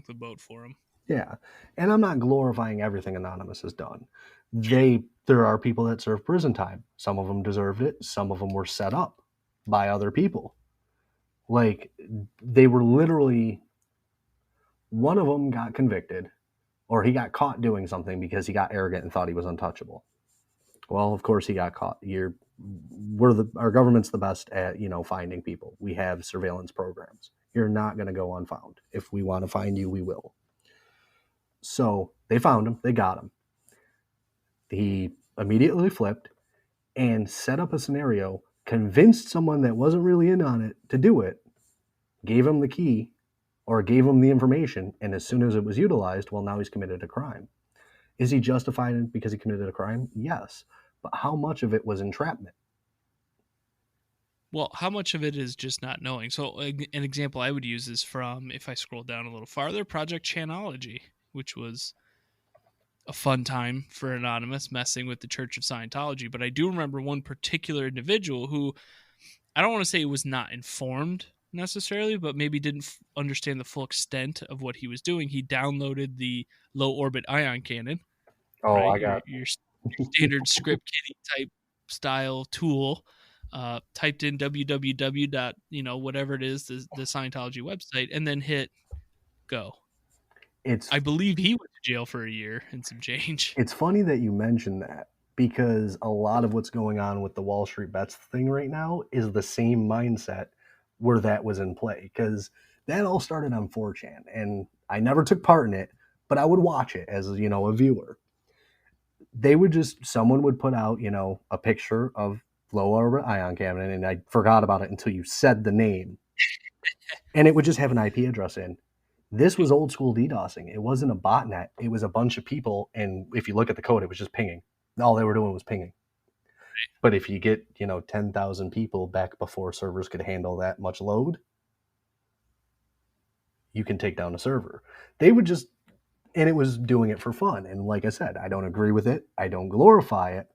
the boat for him. Yeah. And I'm not glorifying everything Anonymous has done. There are people that serve prison time. Some of them deserved it. Some of them were set up by other people. Like, they were literally... One of them got convicted, or he got caught doing something because he got arrogant and thought he was untouchable. Well, of course he got caught. Our government's the best at, finding people. We have surveillance programs. You're not going to go unfound. If we want to find you, we will. So they found him. They got him. He immediately flipped and set up a scenario, convinced someone that wasn't really in on it to do it, gave him the key, or gave him the information, and as soon as it was utilized, well, now he's committed a crime. Is he justified because he committed a crime? Yes. But how much of it was entrapment? Well, how much of it is just not knowing? So, an example I would use is from, if I scroll down a little farther, Project Chanology, which was a fun time for Anonymous messing with the Church of Scientology. But I do remember one particular individual who, I don't want to say was not informed necessarily, but maybe didn't understand the full extent of what he was doing. He downloaded the low orbit ion cannon, Oh, right? I Your got your standard script kiddie type style tool. Typed in www dot, whatever it is, the Scientology website, and then hit go. it's I believe he went to jail for a year and some change. it's funny that you mentioned that because a lot of what's going on with the Wall Street bets thing right now is the same mindset where that was in play because that all started on 4chan and I never took part in it, but I would watch it as a viewer. They would just someone would put out a picture of low orbit ion cannon and I forgot about it until you said the name and it would just have an IP address in. This was old school DDoSing. It wasn't a botnet. It was a bunch of people, and if you look at the code, it was just pinging. All they were doing was pinging. But if you get 10,000 people back before servers could handle that much load, you can take down a server. They would just, and it was doing it for fun. And like I said, I don't agree with it. I don't glorify it.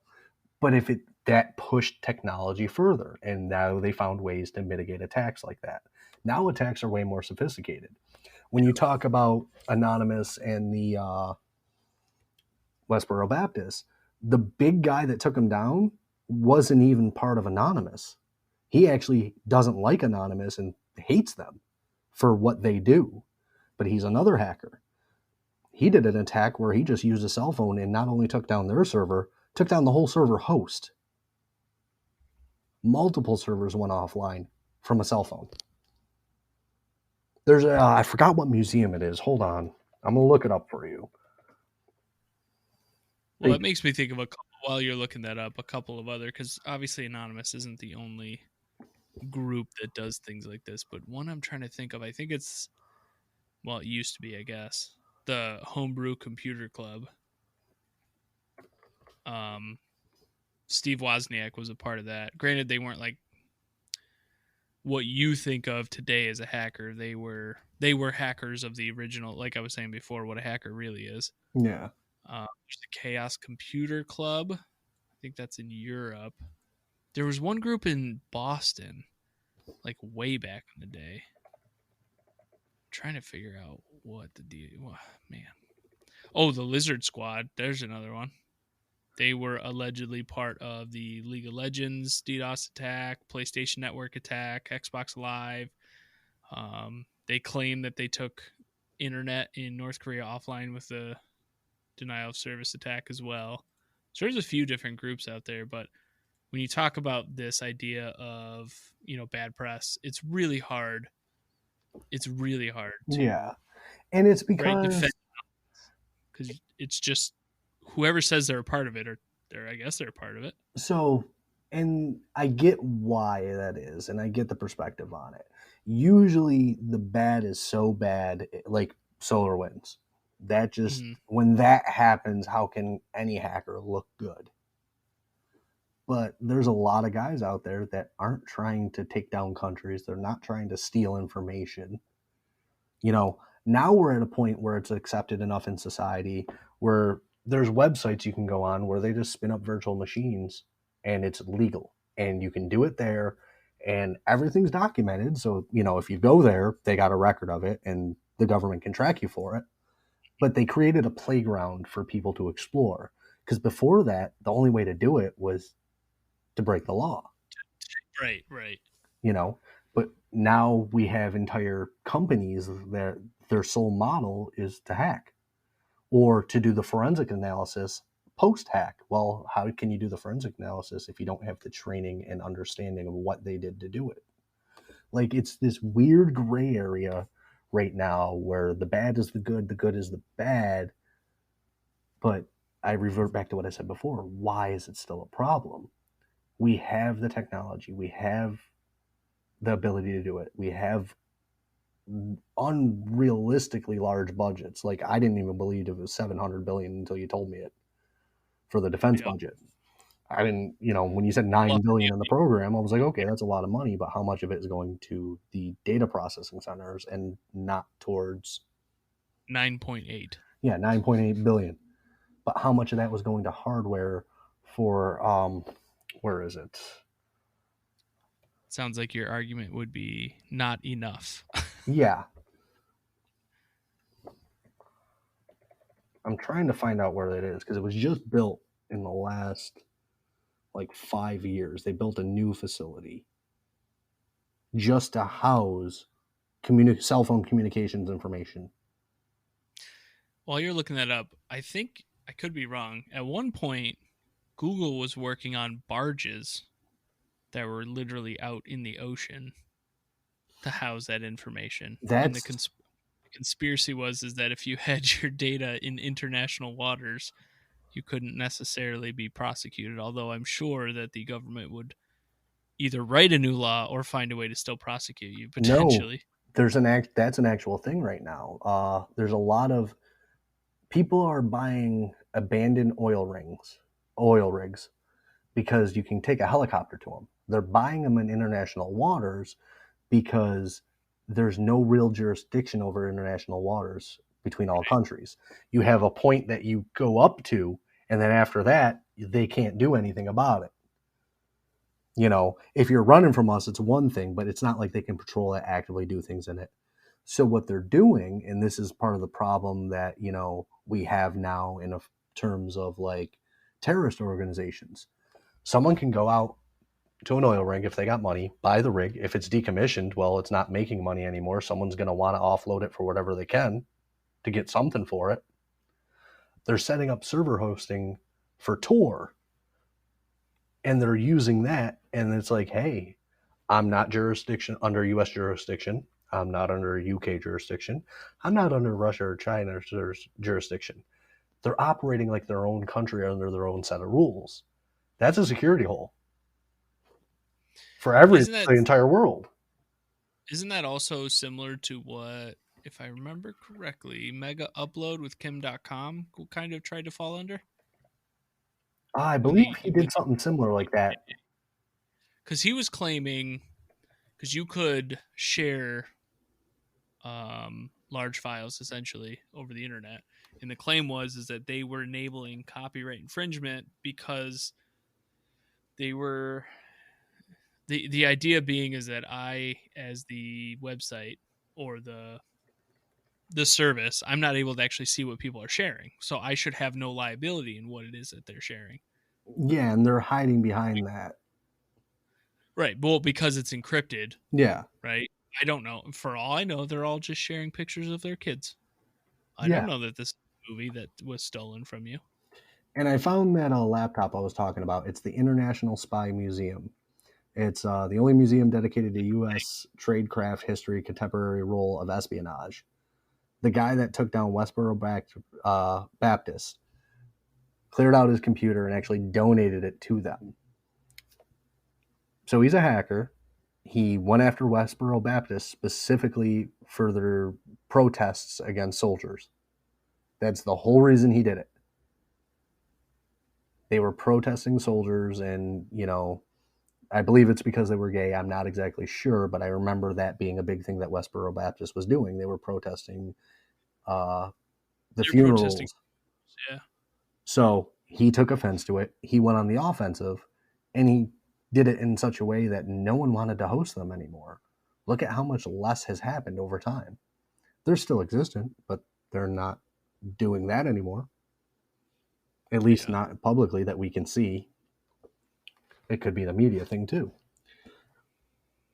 But if it that pushed technology further, and now they found ways to mitigate attacks like that. Now attacks are way more sophisticated. When you talk about Anonymous and the Westboro Baptist, the big guy that took him down wasn't even part of Anonymous. He actually doesn't like Anonymous and hates them for what they do. But he's another hacker. He did an attack where he just used a cell phone and not only took down their server, took down the whole server host. Multiple servers went offline from a cell phone. There's I forgot what museum it is. Hold on. I'm going to look it up for you. Well, that makes me think of while you're looking that up, a couple of other, because obviously Anonymous isn't the only group that does things like this, but one I'm trying to think of, I think it's, well, it used to be, I guess, the Homebrew Computer Club. Steve Wozniak was a part of that. Granted, they weren't like what you think of today as a hacker. They were hackers of the original, like I was saying before, what a hacker really is. Yeah. There's the Chaos Computer Club. I think that's in Europe. There was one group in Boston, like way back in the day. I'm trying to figure out what the deal. Oh, man. Oh, the Lizard Squad. There's another one. They were allegedly part of the League of Legends DDoS attack, PlayStation Network attack, Xbox Live. They claim that they took internet in North Korea offline with the denial of service attack as well. So there's a few different groups out there, but when you talk about this idea of, bad press, it's really hard. It's really hard to, yeah. And it's right, because defend, because it's just whoever says they're a part of it, or I guess they're a part of it. so, and I get why that is, and I get the perspective on it. Usually, the bad is so bad, like SolarWinds. That just Mm-hmm. when that happens, how can any hacker look good? But there's a lot of guys out there that aren't trying to take down countries. They're not trying to steal information. Now we're at a point where it's accepted enough in society where there's websites you can go on where they just spin up virtual machines and it's legal and you can do it there and everything's documented. So, if you go there, they got a record of it and the government can track you for it. But they created a playground for people to explore because before that, the only way to do it was to break the law. Right. you know but now we have entire companies that their sole model is to hack or to do the forensic analysis post hack. Well, how can you do the forensic analysis if you don't have the training and understanding of what they did to do it? Like, it's this weird gray area right now where the bad is the good is the bad. But I revert back to what I said before. Why is it still a problem? We have the technology, we have the ability to do it. We have unrealistically large budgets. Like, I didn't even believe it was 700 billion until you told me it for the defense budget. I didn't, when you said Well, 9 billion in the program, I was like, okay, that's a lot of money, but how much of it is going to the data processing centers and not towards, 9.8. yeah, 9.8 billion. But how much of that was going to hardware for, where is it? Sounds like your argument would be not enough. Yeah, I'm trying to find out where that is because it was just built in the last like 5 years. They built a new facility just to house cell phone communications information. While you're looking that up, I think I could be wrong. At one point, Google was working on barges that were literally out in the ocean to house that information. And the That's conspiracy was is that if you had your data in international waters, you couldn't necessarily be prosecuted. Although I'm sure that the government would either write a new law or find a way to still prosecute you no, potentially. that's an actual thing right now. There's a lot of people are buying abandoned oil rigs, because you can take a helicopter to them. They're buying them in international waters because there's no real jurisdiction over international waters between all countries. You have a point that you go up to, and then after that, they can't do anything about it. If you're running from us, it's one thing, but it's not like they can patrol it, actively do things in it. So what they're doing, and this is part of the problem that, we have now in terms of like terrorist organizations. Someone can go out to an oil rig if they got money, buy the rig. If it's decommissioned, well, it's not making money anymore. Someone's going to want to offload it for whatever they can to get something for it. They're setting up server hosting for Tor, and they're using that. And it's like, hey, I'm not under US jurisdiction. I'm not under UK jurisdiction. I'm not under Russia or China jurisdiction. They're operating like their own country under their own set of rules. That's a security hole for Isn't that the entire world. isn't that also similar to what, if I remember correctly, Mega Upload with Kim.com kind of tried to fall under? I When believe he did something similar like that. because he was claiming, because you could share large files essentially over the internet, and the claim was is that they were enabling copyright infringement because they were the idea being is that I, as the website or the service, I'm not able to actually see what people are sharing, so I should have no liability in what it is that they're sharing. Yeah, and they're hiding behind that. Right. Well, because it's encrypted. Yeah. Right. I don't know. For all I know, they're all just sharing pictures of their kids. I don't Yeah. know that this movie that was stolen from you. And I found that laptop I was talking about. It's the International Spy Museum. It's the only museum dedicated to U.S. tradecraft history, contemporary role of espionage. The guy that took down Westboro Baptist cleared out his computer and actually donated it to them. So he's a hacker. He went after Westboro Baptist specifically for their protests against soldiers. That's the whole reason he did it. They were protesting soldiers, and, I believe it's because they were gay. I'm not exactly sure, but I remember that being a big thing that Westboro Baptist was doing. They were protesting the They're funerals. protesting. Yeah. So he took offense to it. He went on the offensive, and he did it in such a way that no one wanted to host them anymore. Look at how much less has happened over time. They're still existent, but they're not doing that anymore. At least not publicly that we can see. It could be the media thing too.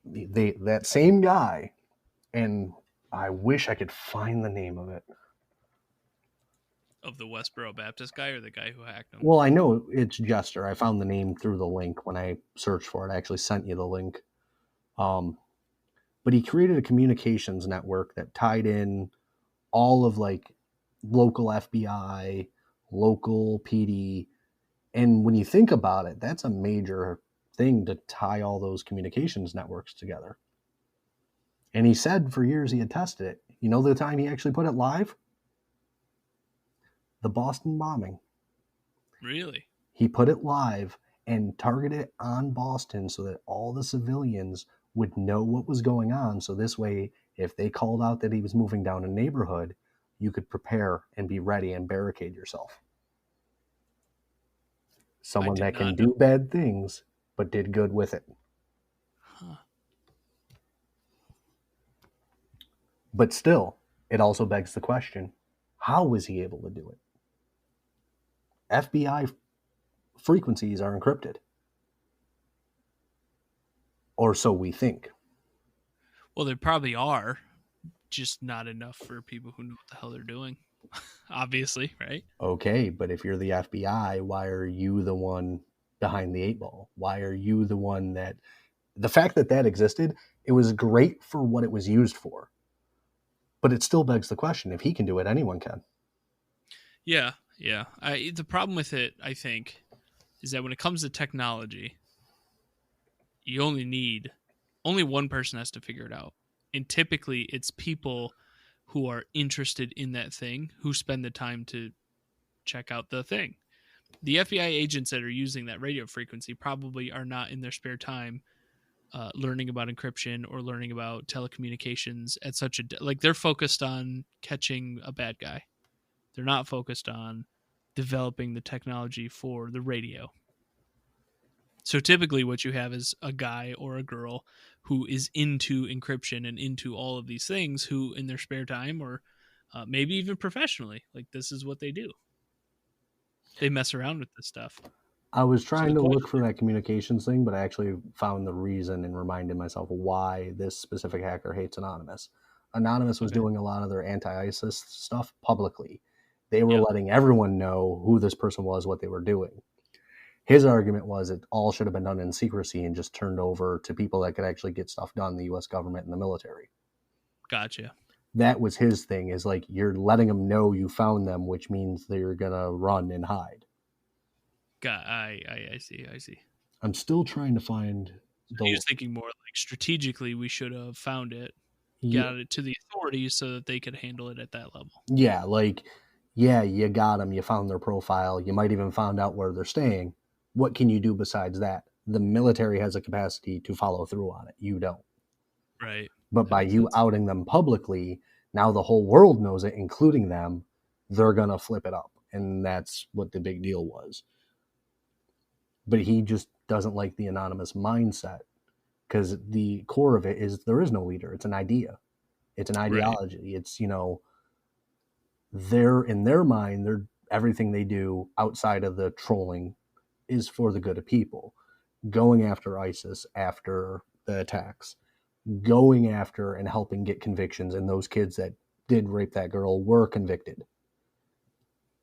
That same guy, and I wish I could find the name of it. Of the Westboro Baptist guy or the guy who hacked him? Well, I know it's Jester. I found the name through the link when I searched for it. I actually sent you the link. But he created a communications network that tied in all of like local FBI, local PD. And when you think about it, that's a major thing to tie all those communications networks together. And he said for years he had tested it. You know the time he actually put it live? The Boston bombing. Really? He put it live and target it on Boston so that all the civilians would know what was going on. So this way, if they called out that he was moving down a neighborhood, you could prepare and be ready and barricade yourself. I Someone did that can not know. do bad things, but did good with it. Huh. But still, it also begs the question, how was he able to do it? FBI frequencies are encrypted. Or so we think. Well, they probably are, just not enough for people who know what the hell they're doing. Obviously, right? Okay, but if you're the FBI, why are you the one behind the eight ball? Why are you the one that the fact that that existed, it was great for what it was used for. But it still begs the question, if he can do it, anyone can. Yeah, yeah. The problem with it, I think, is that when it comes to technology, you only one person has to figure it out. And typically it's people who are interested in that thing who spend the time to check out the thing. The FBI agents that are using that radio frequency probably are not in their spare time learning about encryption or learning about telecommunications at such a like they're focused on catching a bad guy. They're not focused on developing the technology for the radio. So typically what you have is a guy or a girl who is into encryption and into all of these things who in their spare time or maybe even professionally, like this is what they do. They mess around with this stuff. I was So trying the to look question, for that communications thing, but I actually found the reason and reminded myself why this specific hacker hates Anonymous. Anonymous was okay, doing a lot of their anti-ISIS stuff publicly. They were yep, letting everyone know who this person was, what they were doing. His argument was it all should have been done in secrecy and just turned over to people that could actually get stuff done, the US government and the military. gotcha. That was his thing, is like you're letting them know you found them, which means they're going to run and hide. I see, I see. I'm still trying to find He the was thinking more like strategically we should have found it, yeah, got it to the authorities so that they could handle it at that level. yeah, like yeah, you got them, you found their profile, you might even found out where they're staying. What can you do besides that? The military has a capacity to follow through on it. You don't. Right. But That by makes you sense. outing them publicly, now the whole world knows it, including them. They're gonna flip it up, and that's what the big deal was. But he just doesn't like the anonymous mindset, because the core of it is there is no leader. It's an idea. It's an Right. ideology. It's, they're in their mind, they're everything they do outside of the trolling is for the good of people. Going after ISIS after the attacks, going after and helping get convictions, and those kids that did rape that girl were convicted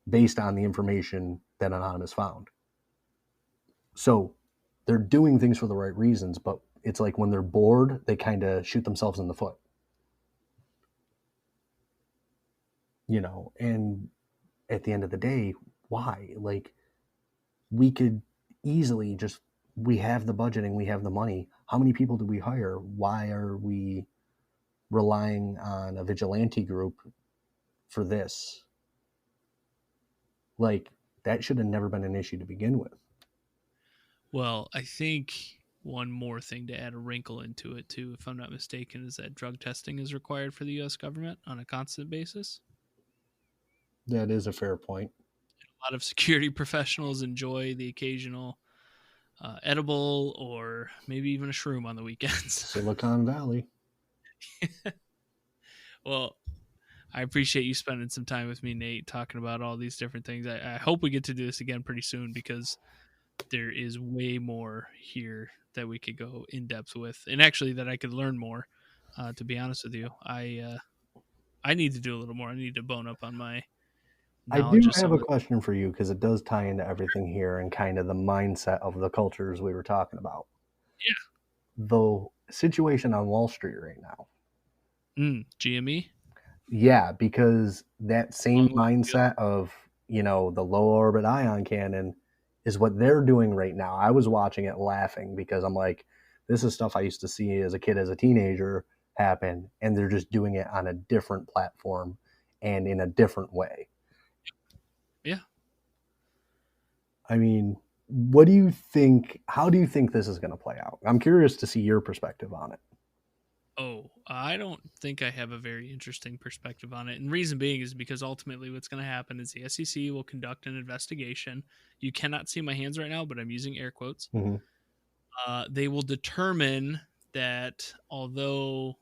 based on the information that Anonymous found. So they're doing things for the right reasons, but it's like when they're bored, they kind of shoot themselves in the foot, and at the end of the day, why? Like, we could easily just, we have the budgeting, we have the money. How many people do we hire? Why are we relying on a vigilante group for this? Like, that should have never been an issue to begin with. Well, I think one more thing to add a wrinkle into it too, if I'm not mistaken, is that drug testing is required for the US government on a constant basis. That is a fair point. A lot of security professionals enjoy the occasional edible or maybe even a shroom on the weekends. Silicon Valley. Well, I appreciate you spending some time with me, Nate, talking about all these different things. I hope we get to do this again pretty soon because there is way more here that we could go in depth with, and actually that I could learn more. To be honest with you, I need to do a little more. I need to bone up on my I knowledge do of have some a of the. question for you, because it does tie into everything here and kind of the mindset of the cultures we were talking about. Yeah. The situation on Wall Street right now. GME. Yeah, because that same Long way to go. mindset of, the low orbit ion cannon is what they're doing right now. I was watching it laughing because I'm like, this is stuff I used to see as a kid, as a teenager happen, and they're just doing it on a different platform and in a different way. Yeah. I mean, what do you think? How do you think this is going to play out? I'm curious to see your perspective on it. Oh, I don't think I have a very interesting perspective on it. And reason being is because ultimately what's going to happen is the SEC will conduct an investigation. You cannot see my hands right now, but I'm using air quotes. Mm-hmm. They will determine that although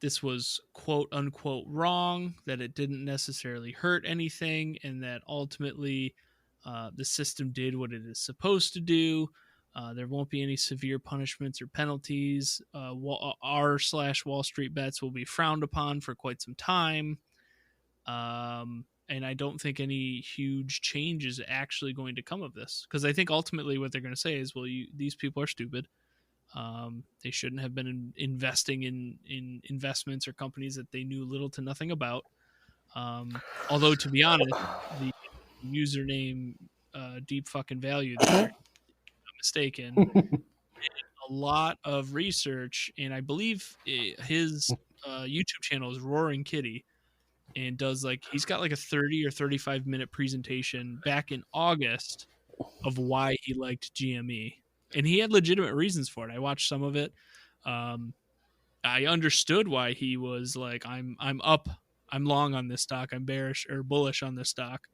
this was quote unquote wrong, that it didn't necessarily hurt anything, and that ultimately the system did what it is supposed to do. There won't be any severe punishments or penalties. R/ Wall Street bets will be frowned upon for quite some time. And I don't think any huge change is actually going to come of this, because I think ultimately what they're going to say is, well, these people are stupid. They shouldn't have been investing in investments or companies that they knew little to nothing about. Although, to be honest, the username deep fucking value there, if I'm not mistaken, a lot of research, and I believe his YouTube channel is Roaring Kitty, and does like, he's got like a 30 or 35-minute presentation back in August of why he liked GME, and he had legitimate reasons for it. I watched some of it. Um, I understood why he was like, I'm up, I'm long on this stock, I'm bearish or bullish on this stock.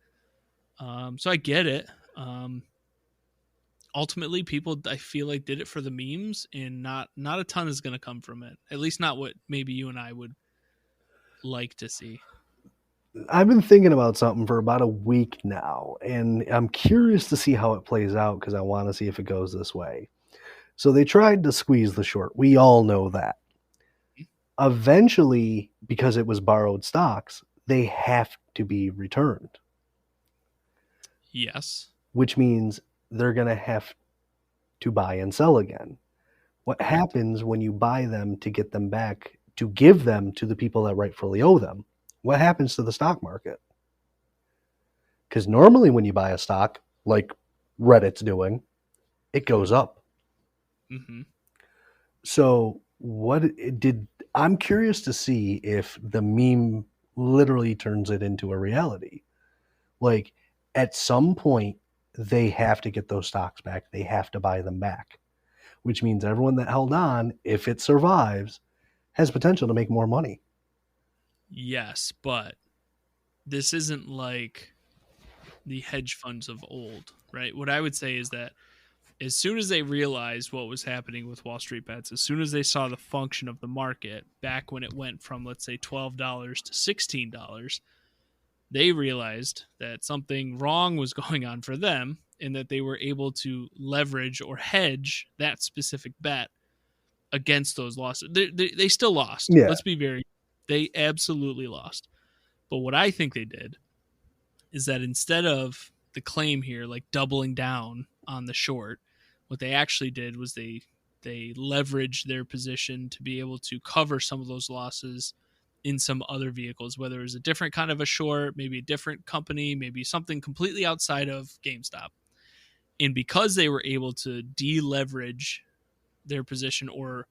So I get it. Ultimately, people, I feel like, did it for the memes, and not a ton is going to come from it. At least not what maybe you and I would like to see. I've been thinking about something for about a week now, and I'm curious to see how it plays out because I want to see if it goes this way. So they tried to squeeze the short. We all know that. Eventually, because it was borrowed stocks, they have to be returned, Yes. which means they're going to have to buy and sell again. What Correct. happens when you buy them to get them back, to give them to the people that rightfully owe them? What happens to the stock market? Because normally when you buy a stock, like Reddit's doing, it goes up. Mm-hmm. So I'm curious to see if the meme literally turns it into a reality. Like at some point, they have to get those stocks back. They have to buy them back, which means everyone that held on, if it survives, has potential to make more money. Yes, but this isn't like the hedge funds of old, right? What I would say is that as soon as they realized what was happening with Wall Street bets, as soon as they saw the function of the market back when it went from, let's say, $12 to $16, they realized that something wrong was going on for them, and that they were able to leverage or hedge that specific bet against those losses. They still lost. Yeah. Let's be very, they absolutely lost. But what I think they did is that instead of the claim here, like doubling down on the short, what they actually did was they leveraged their position to be able to cover some of those losses in some other vehicles, whether it was a different kind of a short, maybe a different company, maybe something completely outside of GameStop. And because they were able to deleverage their position or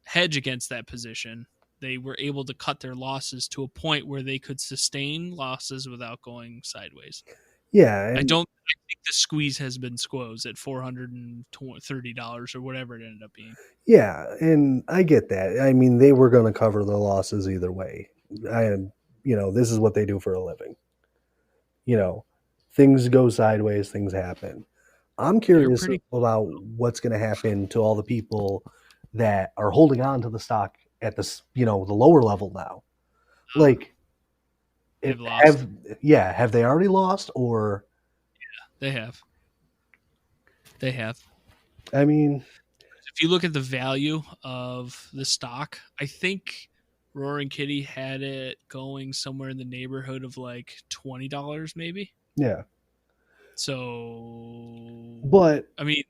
hedge against that position, they were able to cut their losses to a point where they could sustain losses without going sideways. Yeah. I And think the squeeze has been squoze at $430 or whatever it ended up being. yeah, and I get that. I mean, they were going to cover the losses either way. This is what they do for a living. You know, things go sideways, things happen. I'm They're curious pretty. about what's going to happen to all the people that are holding on to the stock at the lower level now. Like, They've lost. have they already lost or? They have. They have. I mean, If you look at the value of the stock, I think Roaring Kitty had it going somewhere in the neighborhood of like $20, maybe. yeah, So, but I mean,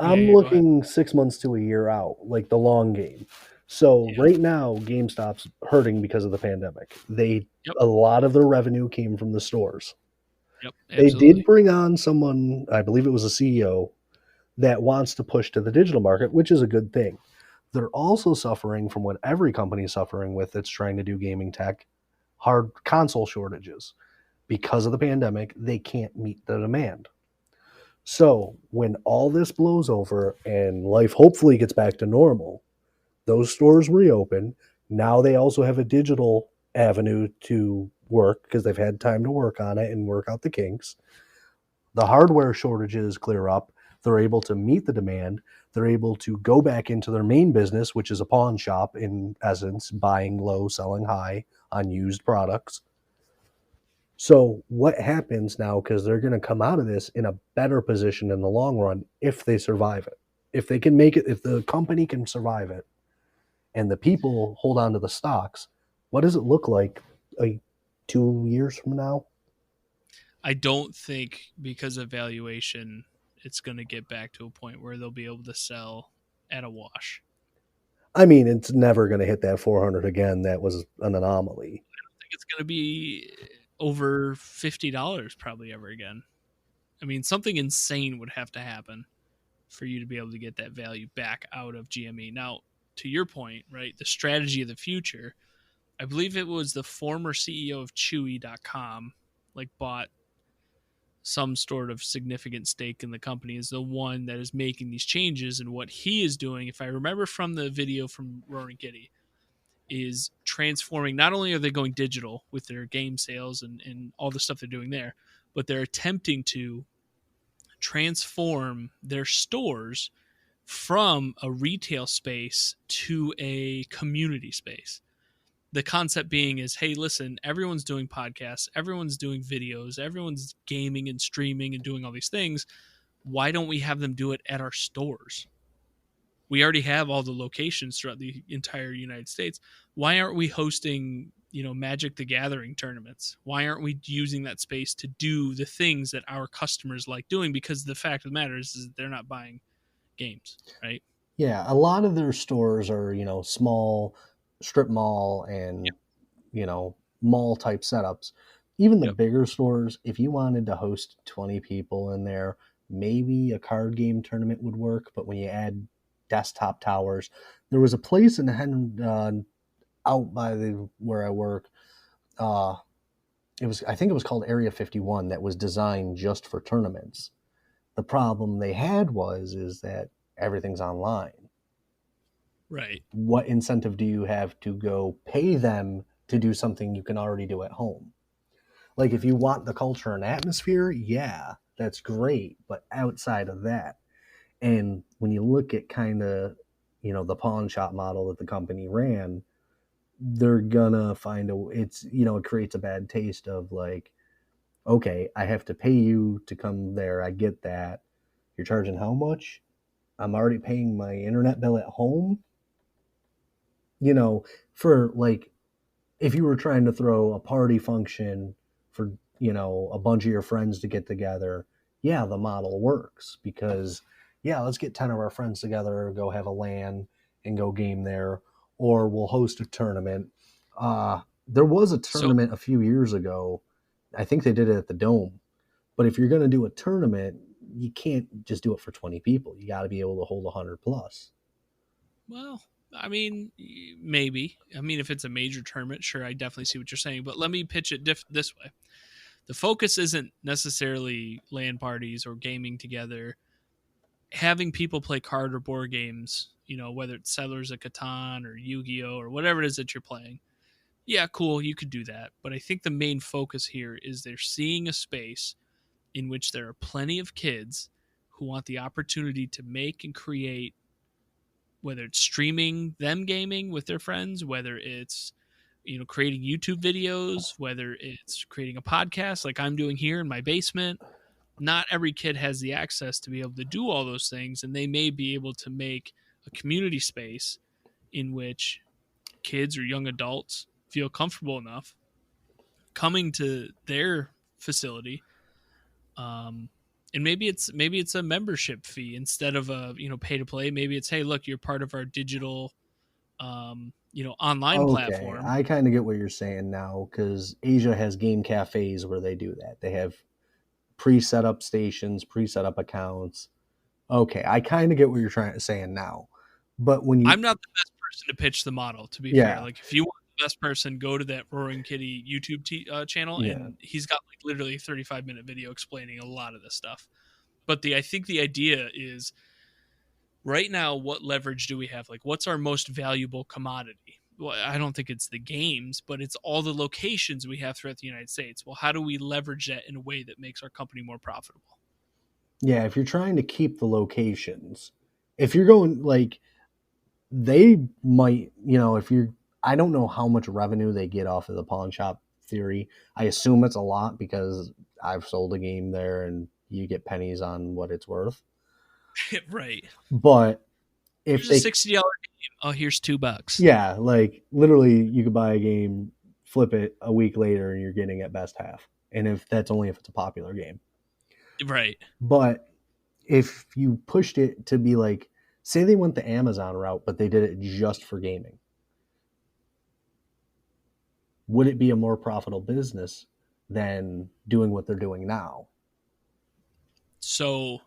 yeah, I'm yeah, go ahead. looking 6 months to a year out, like the long game. So Yeah. right now, GameStop's hurting because of the pandemic. Yep. A lot of their revenue came from the stores. Yep. They did Absolutely. bring on someone, I believe it was a CEO, that wants to push to the digital market, which is a good thing. They're also suffering from what every company is suffering with that's trying to do gaming tech, hard console shortages. Because of the pandemic, they can't meet the demand. So when all this blows over and life hopefully gets back to normal, those stores reopen. Now they also have a digital avenue to work because they've had time to work on it and work out the kinks. The hardware shortages clear up. They're able to meet the demand. They're able to go back into their main business, which is a pawn shop in essence, buying low, selling high on used products. So what happens now? Because they're going to come out of this in a better position in the long run if they survive it. If they can make it, if the company can survive it, and the people hold on to the stocks, what does it look like 2 years from now? I don't think because of valuation, it's going to get back to a point where they'll be able to sell at a wash. I mean, it's never going to hit that 400 again. That was an anomaly. I think it's going to be over $50 probably ever again. I mean, something insane would have to happen for you to be able to get that value back out of GME. Now, to your point, right, the strategy of the future, I believe it was the former CEO of Chewy.com, like bought some sort of significant stake in the company, is the one that is making these changes. And what he is doing, if I remember from the video from Roaring Kitty, is transforming. Not only are they going digital with their game sales and all the stuff they're doing there, but they're attempting to transform their stores from a retail space to a community space. The concept being is, hey, listen, everyone's doing podcasts, everyone's doing videos, everyone's gaming and streaming and doing all these things. Why don't we have them do it at our stores? We already have all the locations throughout the entire United States. Why aren't we hosting, Magic the Gathering tournaments? Why aren't we using that space to do the things that our customers like doing? Because the fact of the matter is they're not buying games, right? Yeah, a lot of their stores are, small strip mall and, Yep. mall type setups. Even the Yep. bigger stores, if you wanted to host 20 people in there, maybe a card game tournament would work. But when you add desktop towers, there was a place out by where I work. Uh, I think it was called Area 51 that was designed just for tournaments. The problem they had is that everything's online. Right. What incentive do you have to go pay them to do something you can already do at home? Like if you want the culture and atmosphere, yeah, that's great. But outside of that, and when you look at kind of, the pawn shop model that the company ran, they're gonna find it creates a bad taste of like, okay, I have to pay you to come there. I get that. You're charging how much? I'm already paying my internet bill at home. You know, for like if you were trying to throw a party function for, a bunch of your friends to get together, yeah, the model works because yeah, let's get 10 of our friends together, go have a LAN and go game there, or we'll host a tournament. There was a So, tournament a few years ago. I think they did it at the Dome. But if you're going to do a tournament, you can't just do it for 20 people. You got to be able to hold 100 plus. well, I mean, maybe. I mean, if it's a major tournament, sure, I definitely see what you're saying. But let me pitch it this way: the focus isn't necessarily LAN parties or gaming together. Having people play card or board games, whether it's Settlers of Catan or Yu-Gi-Oh or whatever it is that you're playing. Yeah, cool, you could do that. But I think the main focus here is they're seeing a space in which there are plenty of kids who want the opportunity to make and create, whether it's streaming them gaming with their friends, whether it's creating YouTube videos, whether it's creating a podcast like I'm doing here in my basement. Not every kid has the access to be able to do all those things, and they may be able to make a community space in which kids or young adults feel comfortable enough coming to their facility. And maybe it's a membership fee instead of a pay to play. Maybe it's, hey, look, you're part of our digital online Okay, platform. I kind of get what you're saying now because Asia has game cafes where they do that. They have pre-set up stations, pre-set up accounts. Okay, I kind of get what you're trying to saying now. But when you, I'm not the best person to pitch the model, to be fair. yeah, Like, if you want the best person, go to that Roaring Kitty YouTube channel, yeah, and he's got like literally a 35-minute video explaining a lot of this stuff. But I think the idea is right now, what leverage do we have? Like, what's our most valuable commodity? Well, I don't think it's the games, but it's all the locations we have throughout the United States. Well, how do we leverage that in a way that makes our company more profitable? Yeah, if you're trying to keep the locations, if you're going like they might, if you're, I don't know how much revenue they get off of the pawn shop theory. I assume it's a lot because I've sold a game there and you get pennies on what it's worth. Right. But if Here's a they, $60 game. Oh, here's $2. yeah, like literally you could buy a game, flip it a week later, and you're getting at best half. And if that's only if it's a popular game. Right. But if you pushed it to be like, say they went the Amazon route, but they did it just for gaming, would it be a more profitable business than doing what they're doing now? So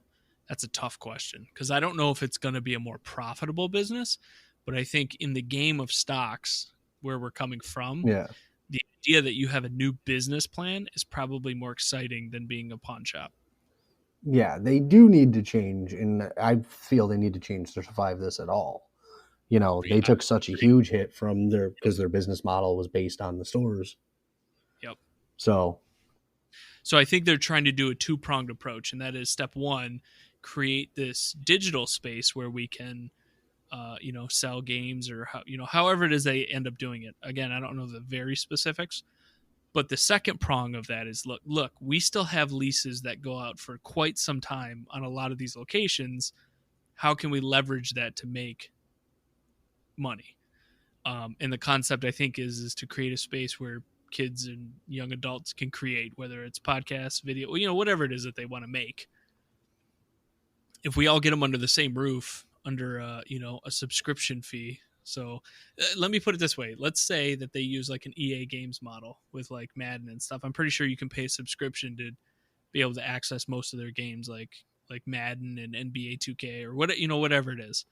that's a tough question because I don't know if it's going to be a more profitable business, but I think in the game of stocks, where we're coming from, Yeah. the idea that you have a new business plan is probably more exciting than being a pawn shop. Yeah, they do need to change, and I feel they need to change to survive this at all. Yeah, They I took such a agree. huge hit from because their business model was based on the stores. Yep. So, So I think they're trying to do a two-pronged approach, and that is step one, create this digital space where we can sell games or however it is they end up doing it. Again, I don't know the very specifics, but the second prong of that is look, we still have leases that go out for quite some time on a lot of these locations. How can we leverage that to make money? And the concept I think is to create a space where kids and young adults can create, whether it's podcasts, video, whatever it is that they want to make. If we all get them under the same roof, under a subscription fee. So let me put it this way: let's say that they use like an EA Games model with like Madden and stuff. I'm pretty sure you can pay a subscription to be able to access most of their games, like Madden and NBA 2K or whatever it is.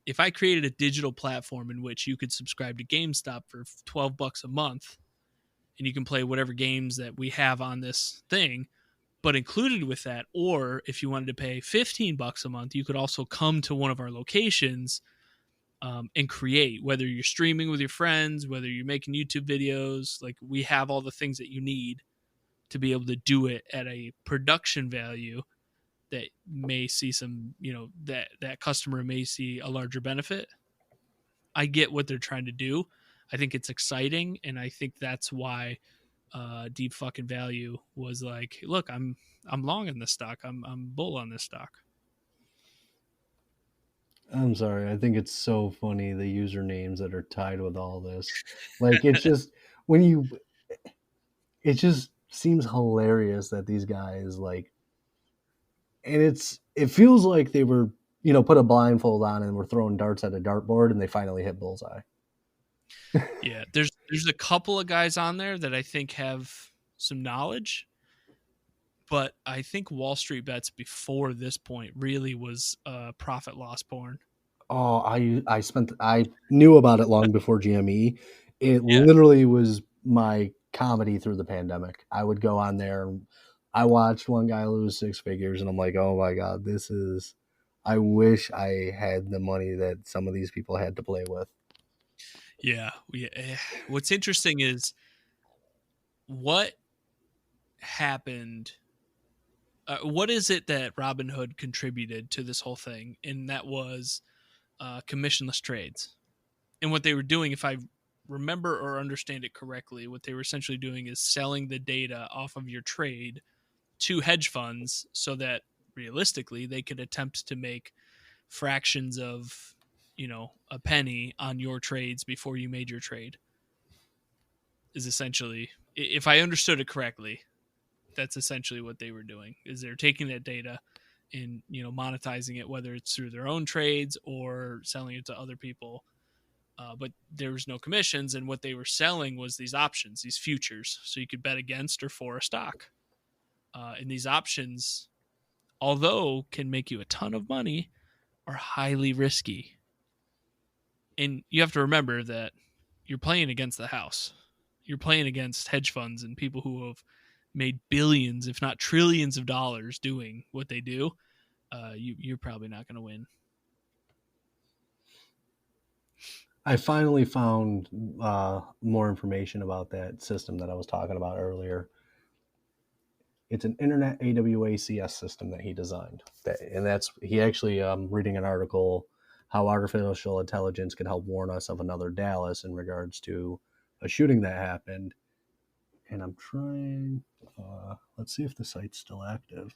If I created a digital platform in which you could subscribe to GameStop for $12 a month, and you can play whatever games that we have on this thing, but included with that, or if you wanted to pay $15 a month, you could also come to one of our locations and create, whether you're streaming with your friends, whether you're making YouTube videos. Like, we have all the things that you need to be able to do it at a production value that may see some, that customer may see a larger benefit. I get what they're trying to do. I think it's exciting, and I think that's why Deep Fucking Value was like, look, I'm long on this stock. I'm bull on this stock. I'm sorry. I think it's so funny the usernames that are tied with all this. Like it's just when you it just seems hilarious that these guys like, and it feels like they were, put a blindfold on and were throwing darts at a dartboard and they finally hit bullseye. Yeah, there's a couple of guys on there that I think have some knowledge, but I think Wall Street Bets before this point really was profit loss porn. Oh, I knew about it long before GME. It Yeah, literally was my comedy through the pandemic. I would go on there and I watched one guy lose six figures and I'm like, "Oh my god, this is I wish I had the money that some of these people had to play with." yeah. What's interesting is what happened. What is it that Robinhood contributed to this whole thing? And that was commissionless trades. And what they were doing, if I remember or understand it correctly, what they were essentially doing is selling the data off of your trade to hedge funds so that realistically they could attempt to make fractions of, a penny on your trades before you made your trade. Is essentially, if I understood it correctly, that's essentially what they were doing. Is they're taking that data and monetizing it, whether it's through their own trades or selling it to other people. But there was no commissions, and what they were selling was these options, these futures, so you could bet against or for a stock. And these options, although can make you a ton of money, are highly risky. And you have to remember that you're playing against the house. You're playing against hedge funds and people who have made billions, if not trillions of dollars doing what they do, you're probably not going to win. I finally found more information about that system that I was talking about earlier. It's an internet AWACS system that he designed. He actually reading an article how artificial intelligence could help warn us of another Dallas in regards to a shooting that happened. And I'm trying, let's see if the site's still active.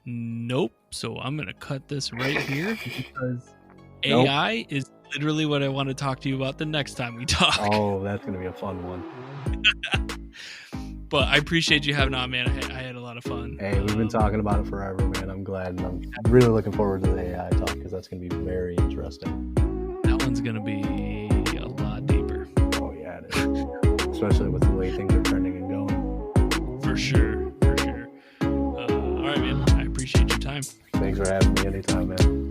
Nope. So I'm going to cut this right here because AI is literally what I want to talk to you about the next time we talk. Oh, that's going to be a fun one. But I appreciate you having on, man. I had a lot of fun. Hey, we've been talking about it forever, man. I'm glad, and I'm really looking forward to the AI talk because that's going to be very interesting. That one's going to be a lot deeper. Oh, yeah, it is. Especially with the way things are trending and going. For sure. All right, man. I appreciate your time. Thanks for having me anytime, man.